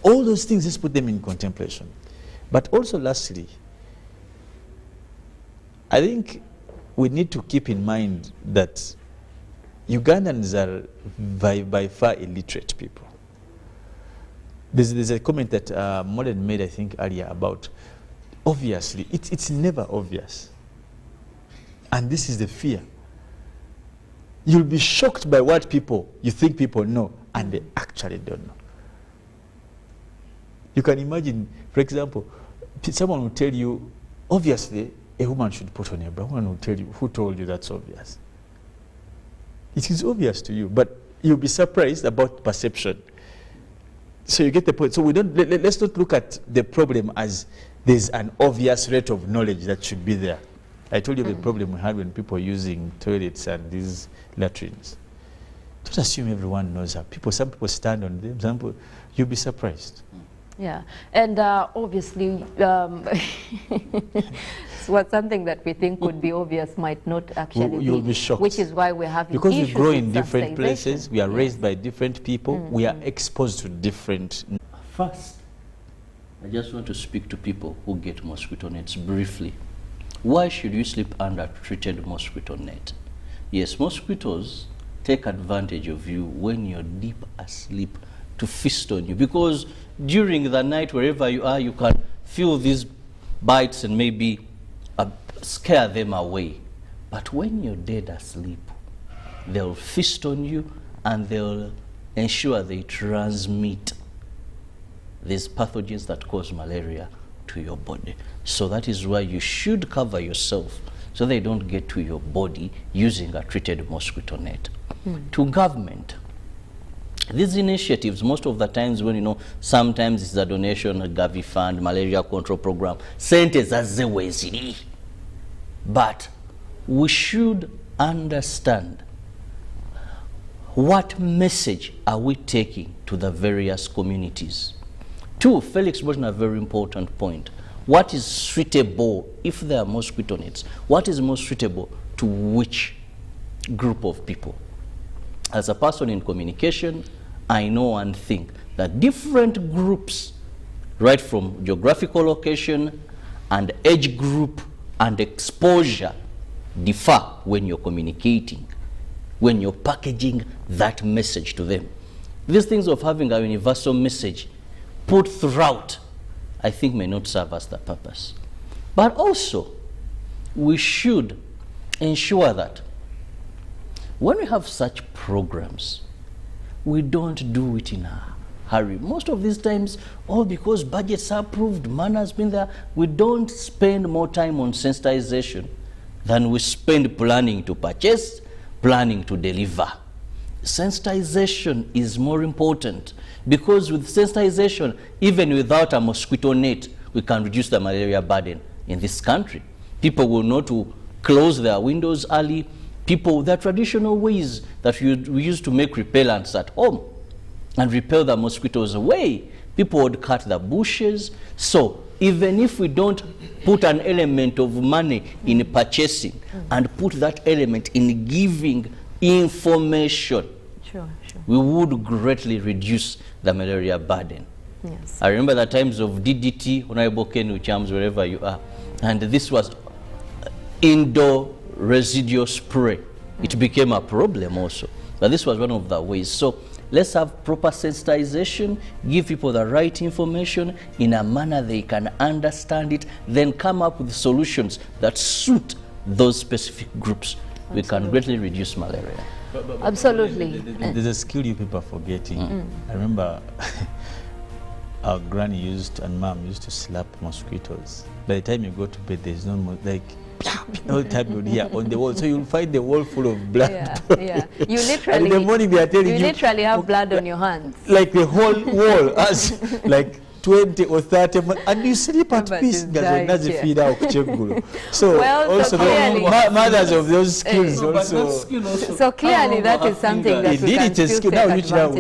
All those things, let's put them in contemplation. But also lastly, I think we need to keep in mind that Ugandans are by far illiterate people. There's a comment that Modern made, I think, earlier about, obviously, it's never obvious. And this is the fear. You'll be shocked by what you think people know, and they actually don't know. You can imagine, for example, someone will tell you, obviously, a woman should put on a bra. One will tell you, who told you that's obvious? It is obvious to you, but you'll be surprised about perception. So you get the point. So let's not look at the problem as there's an obvious rate of knowledge that should be there. I told you the problem we had when people using toilets and these latrines. Don't assume everyone knows how. Some people stand on them, some people, you'll be surprised. Yeah, and obviously, something that we think would be obvious might not actually You'll be shocked. Which is why we're having because issues we grow in with different places, we are raised by different people, we are Mm-hmm. exposed to different... First, I just want to speak to people who get mosquito nets briefly. Why should you sleep under treated mosquito net? Yes, mosquitoes take advantage of you when you're deep asleep to feast on you, because during the night, wherever you are, you can feel these bites and maybe scare them away. But when you're dead asleep, they'll feast on you and they'll ensure they transmit these pathogens that cause malaria to your body. So that is why you should cover yourself so they don't get to your body using a treated mosquito net. To government, these initiatives, most of the times when, sometimes it's a donation, a Gavi fund, malaria control program, sente zazewe ziri. But we should understand what message are we taking to the various communities. Two, Felix brought in a very important point. What is suitable, if there are mosquito nets, what is most suitable to which group of people? As a person in communication, I know and think that different groups, right from geographical location and age group and exposure, differ when you're communicating, when you're packaging that message to them. These things of having a universal message put throughout, I think may not serve us the purpose. But also, we should ensure that when we have such programs, we don't do it in a hurry. Most of these times, all because budgets are approved, money has been there, we don't spend more time on sensitization than we spend planning to purchase, planning to deliver. Sensitization is more important, because with sensitization, even without a mosquito net, we can reduce the malaria burden in this country. People will know to close their windows early. There are traditional ways that we used to make repellents at home and repel the mosquitoes away. People would cut the bushes. So even if we don't put an element of money in purchasing and put that element in giving information, we would greatly reduce the malaria burden. Yes. I remember the times of DDT, Honorable Ken Uchams, wherever you are, and this was indoor residual spray. It became a problem also, but this was one of the ways. So let's have proper sensitization, give people the right information in a manner they can understand it, then come up with solutions that suit those specific groups. Absolutely. We can greatly reduce malaria. Absolutely. There's a skill you people are forgetting. I remember our granny and mom used to slap mosquitoes. By the time you go to bed, there's no more, like, all the time you'll hear on the wall. So you'll find the wall full of blood. Yeah. You literally, and in the morning they are telling you literally have blood on your hands. Like the whole wall has like 20 or 30, and you sleep at peace. So well, also the mothers of those skills also. So clearly that is something that we can still take advantage of.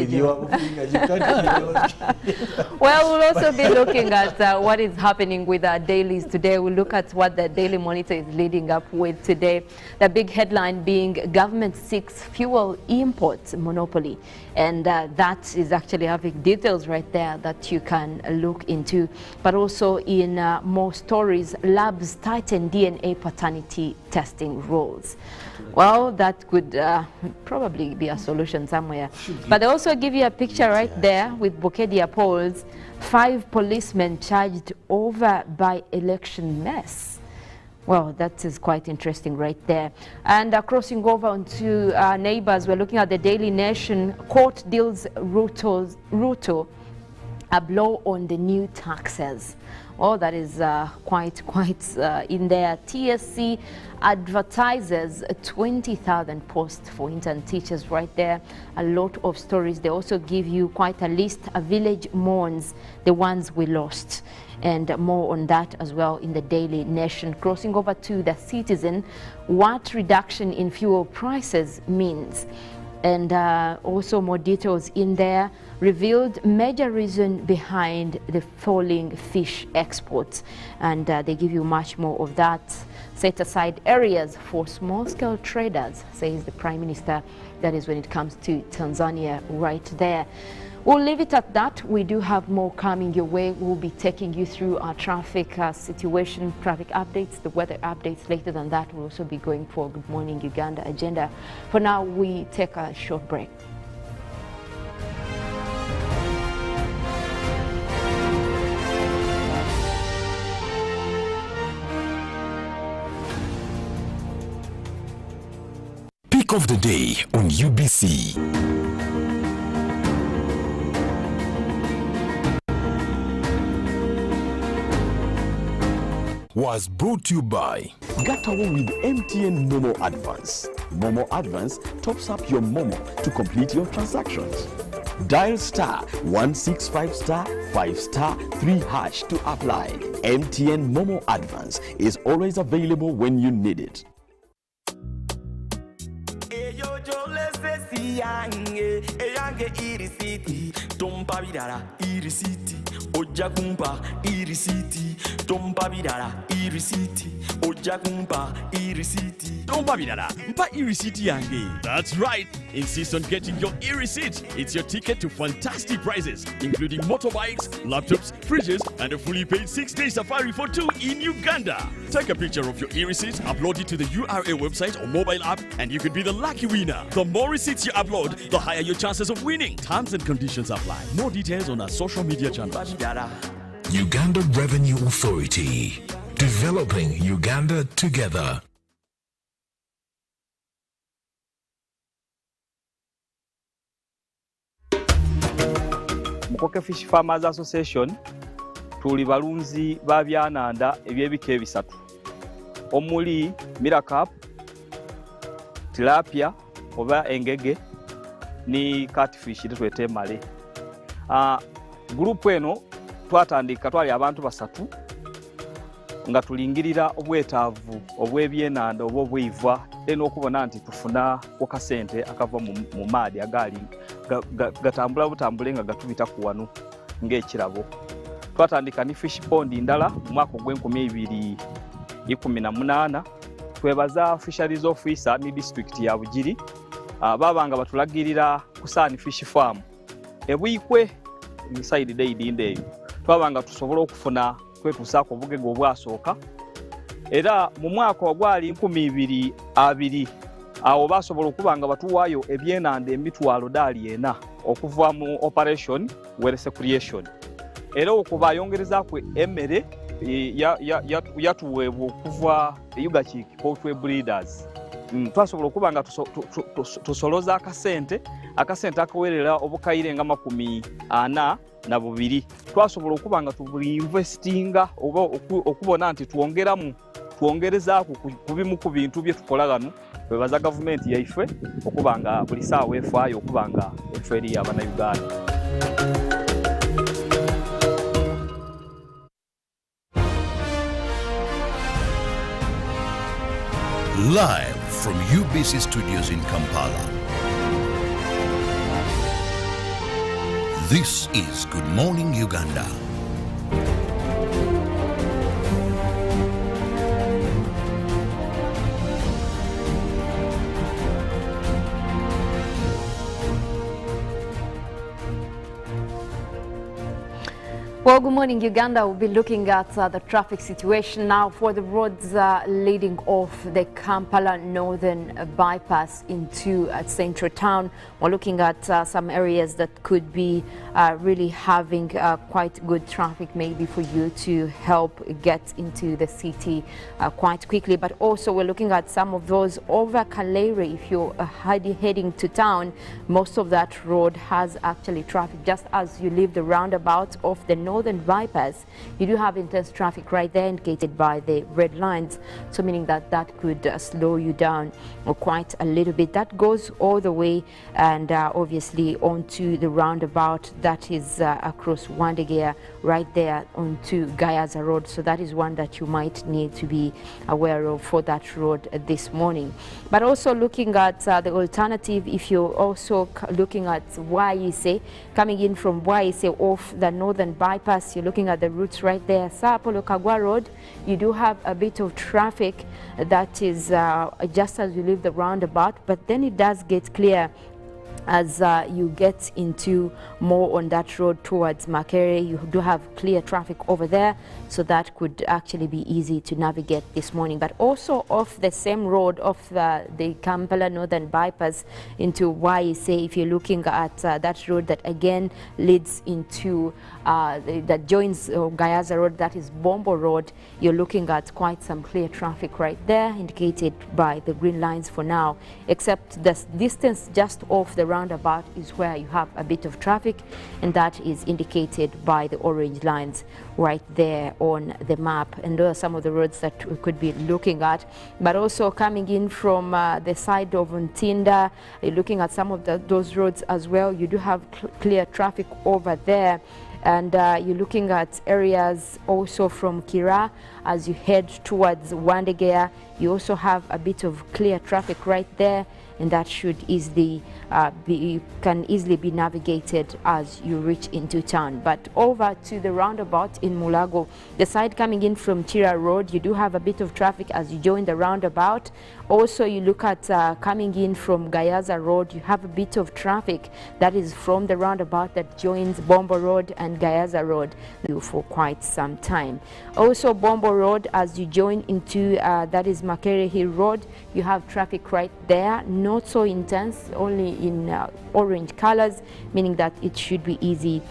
Well, we'll also be looking at what is happening with our dailies today. We'll look at what the Daily Monitor is leading up with today. The big headline being government seeks fuel import monopoly. And that is actually having details right there that you can look into. But also in more stories, labs tighten DNA paternity testing rules. Well, that could probably be a solution somewhere. But they also give you a picture right there with Bokedia polls, 5 policemen charged over by election mess. Well, that is quite interesting right there. And crossing over onto our neighbors, we're looking at the Daily Nation. Court deals Ruto a blow on the new taxes. Oh, that is quite in there. TSC advertises 20,000 posts for intern teachers right there. A lot of stories. They also give you quite a list. A village mourns the ones we lost. And more on that as well in the Daily Nation. Crossing over to the Citizen, what reduction in fuel prices means. And also more details in there. Revealed major reason behind the falling fish exports. And they give you much more of that. Set aside areas for small-scale traders, says the Prime Minister. That is when it comes to Tanzania right there. We'll leave it at that. We do have more coming your way. We'll be taking you through our traffic situation, traffic updates, the weather updates. Later than that, we'll also be going for Good Morning Uganda agenda. For now, we take a short break. Pick of the day on UBC. Was brought to you by Get away with MTN Momo Advance. Momo Advance tops up your Momo to complete your transactions. Dial *165*5*3# to apply. MTN Momo Advance is always available when you need it. Ojja kumpa irisiti tompa bidala irisiti ojja kumpa irisiti tompa bidala mpa irisiti yange. That's right, insist on getting your e-receipt. It's your ticket to fantastic prizes including motorbikes, laptops, fridges and a fully paid 6-day safari for 2 in Uganda. Take a picture of your e-receipt, upload it to the URA website or mobile app and you could be the lucky winner. The more receipts you upload, the higher your chances of winning. Terms and conditions apply. More details on our social media channels. Uganda Revenue Authority, developing Uganda together. Mukoke Fish Farmers Association tuli balunzi ba byananda ebyebika ebisatu omuli Miracap, tilapia oba engege ni catfish twete male. Group eno twatandika twali abantu basatu nga tulingirira obwetaavu obwebyenanda obw'obwivwa eno okubona nti tufuna okasente akava mu maadi agali gatambula butambule nga gatubita ku wano ng'ekirabo. Twatandika ni fish pond ndala mu mwaka gw'e2018. Twebaza fisheries officer ni district ya Bugiri babanga batulagirira ku Sani Fish Farm ebwikwe inside day dindeyo twabanga tusobola okufuna kwetusaako obugege obwasooka era mu mwaka ogwali 2020 awo basobola okubanga batuwaayo ebyenanda emitwalo $40 okuva mu operation werese creation era okuba yongerezaako emmere yatuweebwa okuva Ugachik Poultry Breeders. Twasobola okubanga tusoloza akasente akawerera obukayire nga 42. Twasobola okubanga tubuli investinga oba okubona nti tuongeramu twongerezaako ku bimu ku bintu bye tukola gano twebaza gavumenti yaife okuba nga buli saawa efaayo okuba nga efe eri Abannayuganda. Live from UBC Studios in Kampala. This is Good Morning Uganda. Well, good morning, Uganda. We'll be looking at the traffic situation now for the roads leading off the Kampala Northern Bypass into central town. We're looking at some areas that could be really having quite good traffic, maybe for you to help get into the city quite quickly. But also we're looking at some of those over Kalere. If you're heading to town, most of that road has actually traffic. Just as you leave the roundabout of the Northern Bypass, you do have intense traffic right there indicated by the red lines, so meaning that that could slow you down quite a little bit. That goes all the way and obviously onto the roundabout that is across Wandegeya right there onto Gayaza Road. So that is one that you might need to be aware of for that road this morning. But also looking at the alternative, if you're also looking at Waise, coming in from Waise off the Northern Bypass, you're looking at the routes right there. Sapolo Kagwa Road, you do have a bit of traffic that is just as you leave the roundabout, but then it does get clear as you get into more on that road towards Makere. You do have clear traffic over there, so that could actually be easy to navigate this morning. But also off the same road, off the Kampala Northern Bypass into Waise, if you're looking at that road that again leads into that joins Gayaza Road, that is Bombo Road, you're looking at quite some clear traffic right there, indicated by the green lines for now, except the distance just off the roundabout is where you have a bit of traffic, and that is indicated by the orange lines right there on the map. And those are some of the roads that we could be looking at. But also coming in from the side of Ntinda, looking at some of those roads as well, you do have clear traffic over there. And you're looking at areas also from Kira as you head towards Wandegeya. You also have a bit of clear traffic right there, and that should easily can easily be navigated as you reach into town. But over to the roundabout in Mulago, the side coming in from Tira Road, you do have a bit of traffic as you join the roundabout. Also, you look at coming in from Gayaza Road, you have a bit of traffic that is from the roundabout that joins Bombo Road and Gayaza Road for quite some time. Also, Bombo Road, as you join into that is Makere Hill Road, you have traffic right there, not so intense, only in orange colors, meaning that it should be easy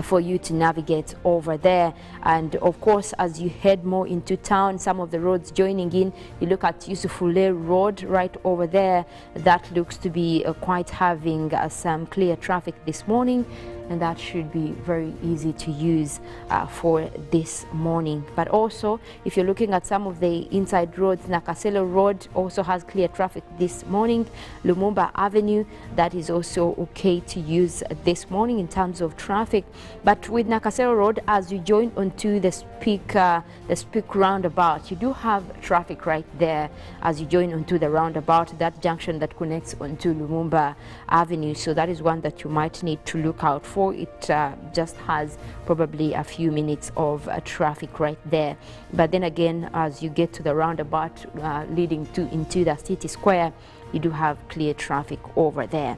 for you to navigate over there. And of course, as you head more into town, some of the roads joining in, you look at Yusufule Road right over there, that looks to be quite having some clear traffic this morning, and that should be very easy to use for this morning. But also, if you're looking at some of the inside roads, Nakasero Road also has clear traffic this morning. Lumumba Avenue, that is also okay to use this morning in terms of traffic. But with Nakasero Road, as you join onto the Speak roundabout, you do have traffic right there as you join onto the roundabout, that junction that connects onto Lumumba Avenue. So that is one that you might need to look out for. It just has probably a few minutes of traffic right there. But then again, as you get to the roundabout leading into the city square, you do have clear traffic over there.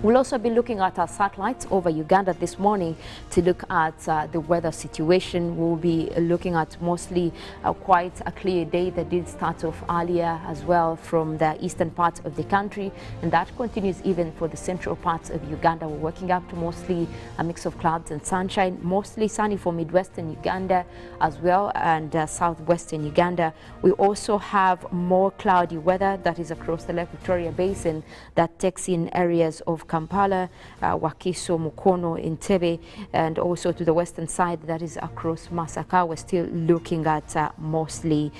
We'll also be looking at our satellites over Uganda this morning to look at the weather situation. We'll be looking at mostly quite a clear day that did start off earlier as well from the eastern part of the country, and that continues even for the central parts of Uganda. We're working up to mostly a mix of clouds and sunshine, mostly sunny for midwestern Uganda as well, and southwestern Uganda. We also have more cloudy weather that is across the Lake Victoria Basin that takes in areas of Kampala, Wakiso, Mukono, Entebbe, and also to the western side, that is across Masaka. We're still looking at mostly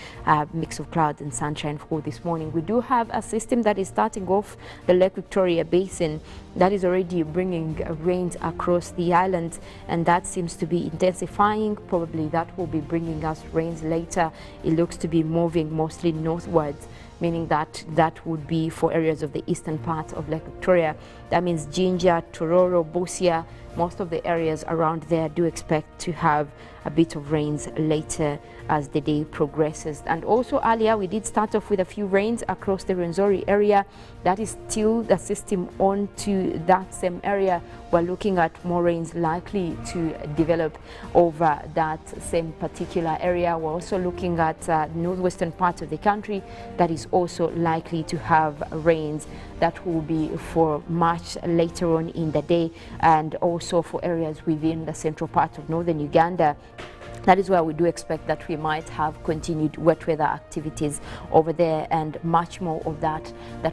mix of clouds and sunshine for this morning. We do have a system that is starting off the Lake Victoria Basin that is already bringing rains across the island, and that seems to be intensifying. Probably that will be bringing us rains later. It looks to be moving mostly northwards, meaning that that would be for areas of the eastern part of Lake Victoria. That means Jinja, Tororo, Busia, most of the areas around there do expect to have a bit of rains later as the day progresses. And also earlier we did start off with a few rains across the Rwenzori area. That is still the system on to that same area. We're looking at more rains likely to develop over that same particular area. We're also looking at northwestern part of the country that is also likely to have rains that will be for much later on in the day, and also for areas within the central part of northern Uganda. That is where we do expect that we might have continued wet weather activities over there, and much more of that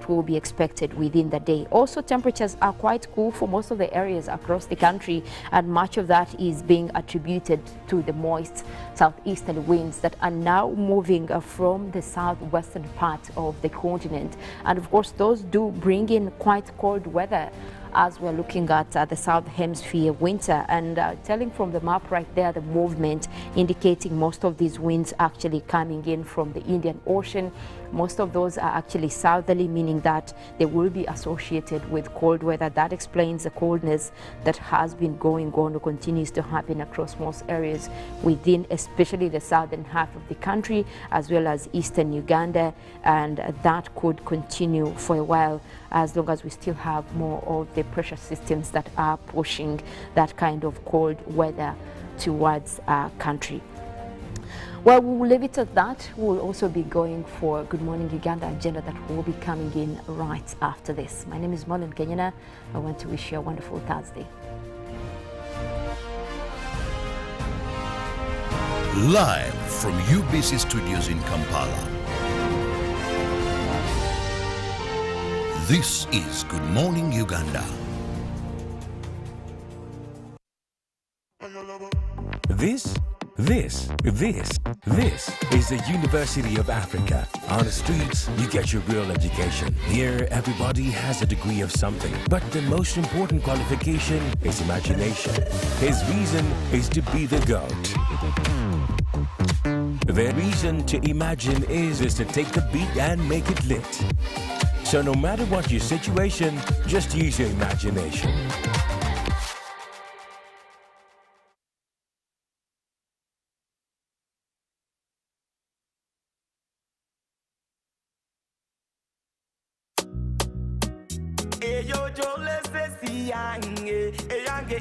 will be expected within the day. Also, temperatures are quite cool for most of the areas across the country, and much of that is being attributed to the moist southeasterly winds that are now moving from the southwestern part of the continent. And of course, those do bring in quite cold weather as we're looking at the south hemisphere winter. And telling from the map right there, the movement indicating most of these winds actually coming in from the Indian Ocean. Most of those are actually southerly, meaning that they will be associated with cold weather. That explains the coldness that has been going on or continues to happen across most areas within especially the southern half of the country, as well as eastern Uganda, and that could continue for a while as long as we still have more of the pressure systems that are pushing that kind of cold weather towards our country. Well, we will leave it at that. We'll also be going for Good Morning Uganda agenda that will be coming in right after this. My name is Molin Kenyana. I want to wish you a wonderful Thursday. Live from UBC Studios in Kampala. This is Good Morning Uganda. This is the University of Africa. On the streets, you get your real education. Here, everybody has a degree of something. But the most important qualification is imagination. His reason is to be the GOAT. The reason to imagine is to take the beat and make it lit. So no matter what your situation, just use your imagination.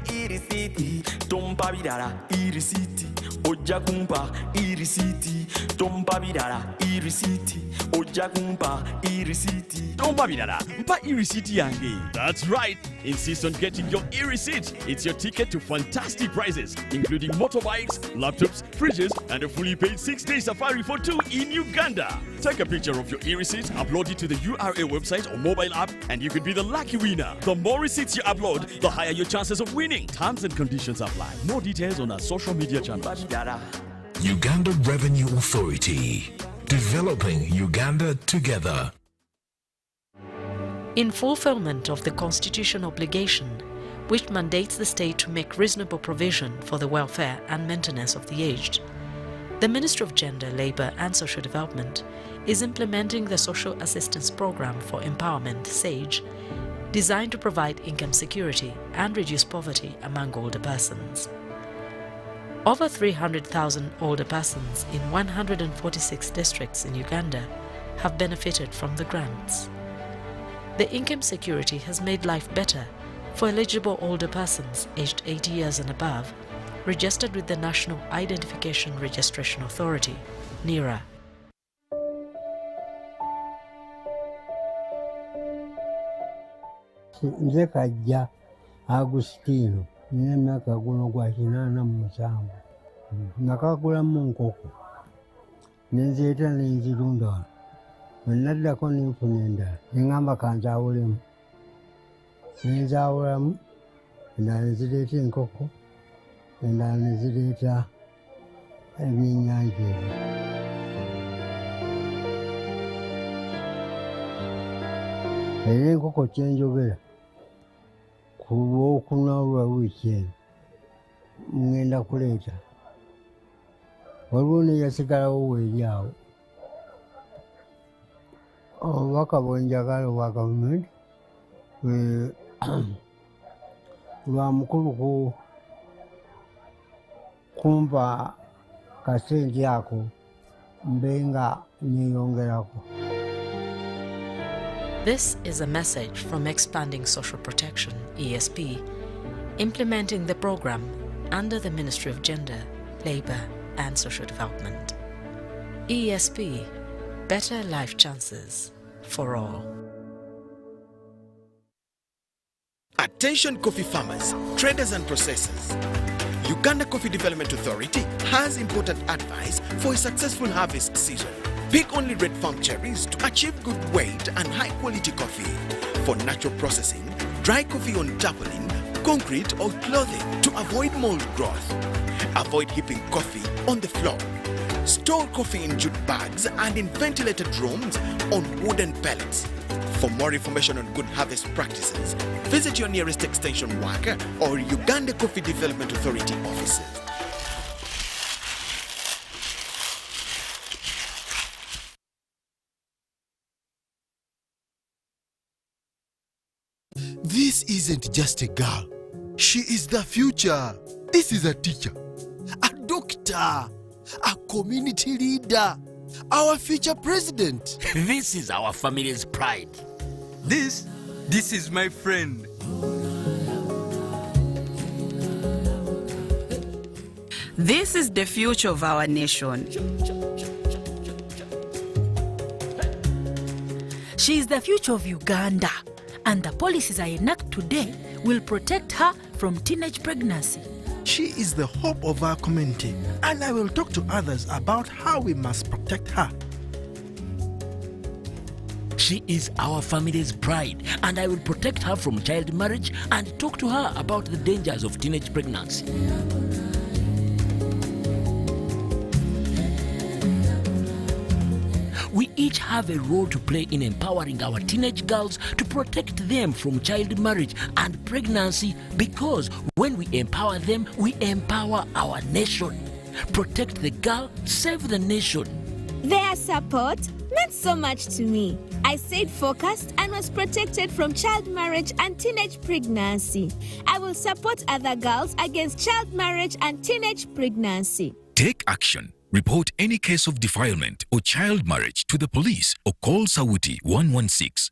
Irisiti, tompa bidara, irisiti, oja kumpa, irisiti, tompa bidara, irisiti, oja kumpa, irisiti, tompa bidara, mpa irisiti yange. That's right. Insist on getting your e-receipt. It's your ticket to fantastic prizes, including motorbikes, laptops, fridges, and a fully paid 6-day safari for 2 in Uganda. Take a picture of your e-receipt, upload it to the URA website or mobile app, and you could be the lucky winner. The more receipts you upload, the higher your chances of winning. Terms and conditions apply. More details on our social media channels. Uganda Revenue Authority. Developing Uganda together. In fulfillment of the constitutional obligation, which mandates the state to make reasonable provision for the welfare and maintenance of the aged, the Ministry of Gender, Labour and Social Development is implementing the Social Assistance Programme for Empowerment, SAGE, designed to provide income security and reduce poverty among older persons. Over 300,000 older persons in 146 districts in Uganda have benefited from the grants. The income security has made life better for eligible older persons aged 80 years and above, registered with the National Identification Registration Authority, NIRA. Nze Kajja Agustino nina emyaka guno gwa 87. Nakagulamu nkoko nenzeeta nenzirunda wano. Bwe naddako nenfuna endala neŋŋamba kanzaawulemu. nenzawulamu endala nezireeta enkoko endala nezireeta ebyennyanja ebyo. Era enkoko kyenjogera ku lwokuna lwa wiiki eno ngenda kuleeta waliwo neyasigalawo weeri awo obubaka bwenjagala obwa gavumenti lwa mukulu kumpa kasente ako mbe nga neyongerako. This is a message from Expanding Social Protection, ESP, implementing the program under the Ministry of Gender, Labour and Social Development. ESP, better life chances for all. Attention coffee farmers, traders and processors. Uganda Coffee Development Authority has important advice for a successful harvest season. Pick only red farm cherries to achieve good weight and high quality coffee. For natural processing, dry coffee on tarpaulin, concrete or clothing to avoid mold growth. Avoid heaping coffee on the floor. Store coffee in jute bags and in ventilated rooms on wooden pallets. For more information on good harvest practices, visit your nearest extension worker or Uganda Coffee Development Authority offices. This isn't just a girl. She is the future. This is a teacher, a doctor, a community leader, our future president. This is our family's pride. This is my friend. This is the future of our nation. She is the future of Uganda, and the policies I enact today will protect her from teenage pregnancy. She is the hope of our community, and I will talk to others about how we must protect her. She is our family's pride, and I will protect her from child marriage and talk to her about the dangers of teenage pregnancy. We each have a role to play in empowering our teenage girls to protect them from child marriage and pregnancy, because when we empower them, we empower our nation. Protect the girl, save the nation. Their support meant so much to me. I stayed focused and was protected from child marriage and teenage pregnancy. I will support other girls against child marriage and teenage pregnancy. Take action. Report any case of defilement or child marriage to the police or call Sawuti 116.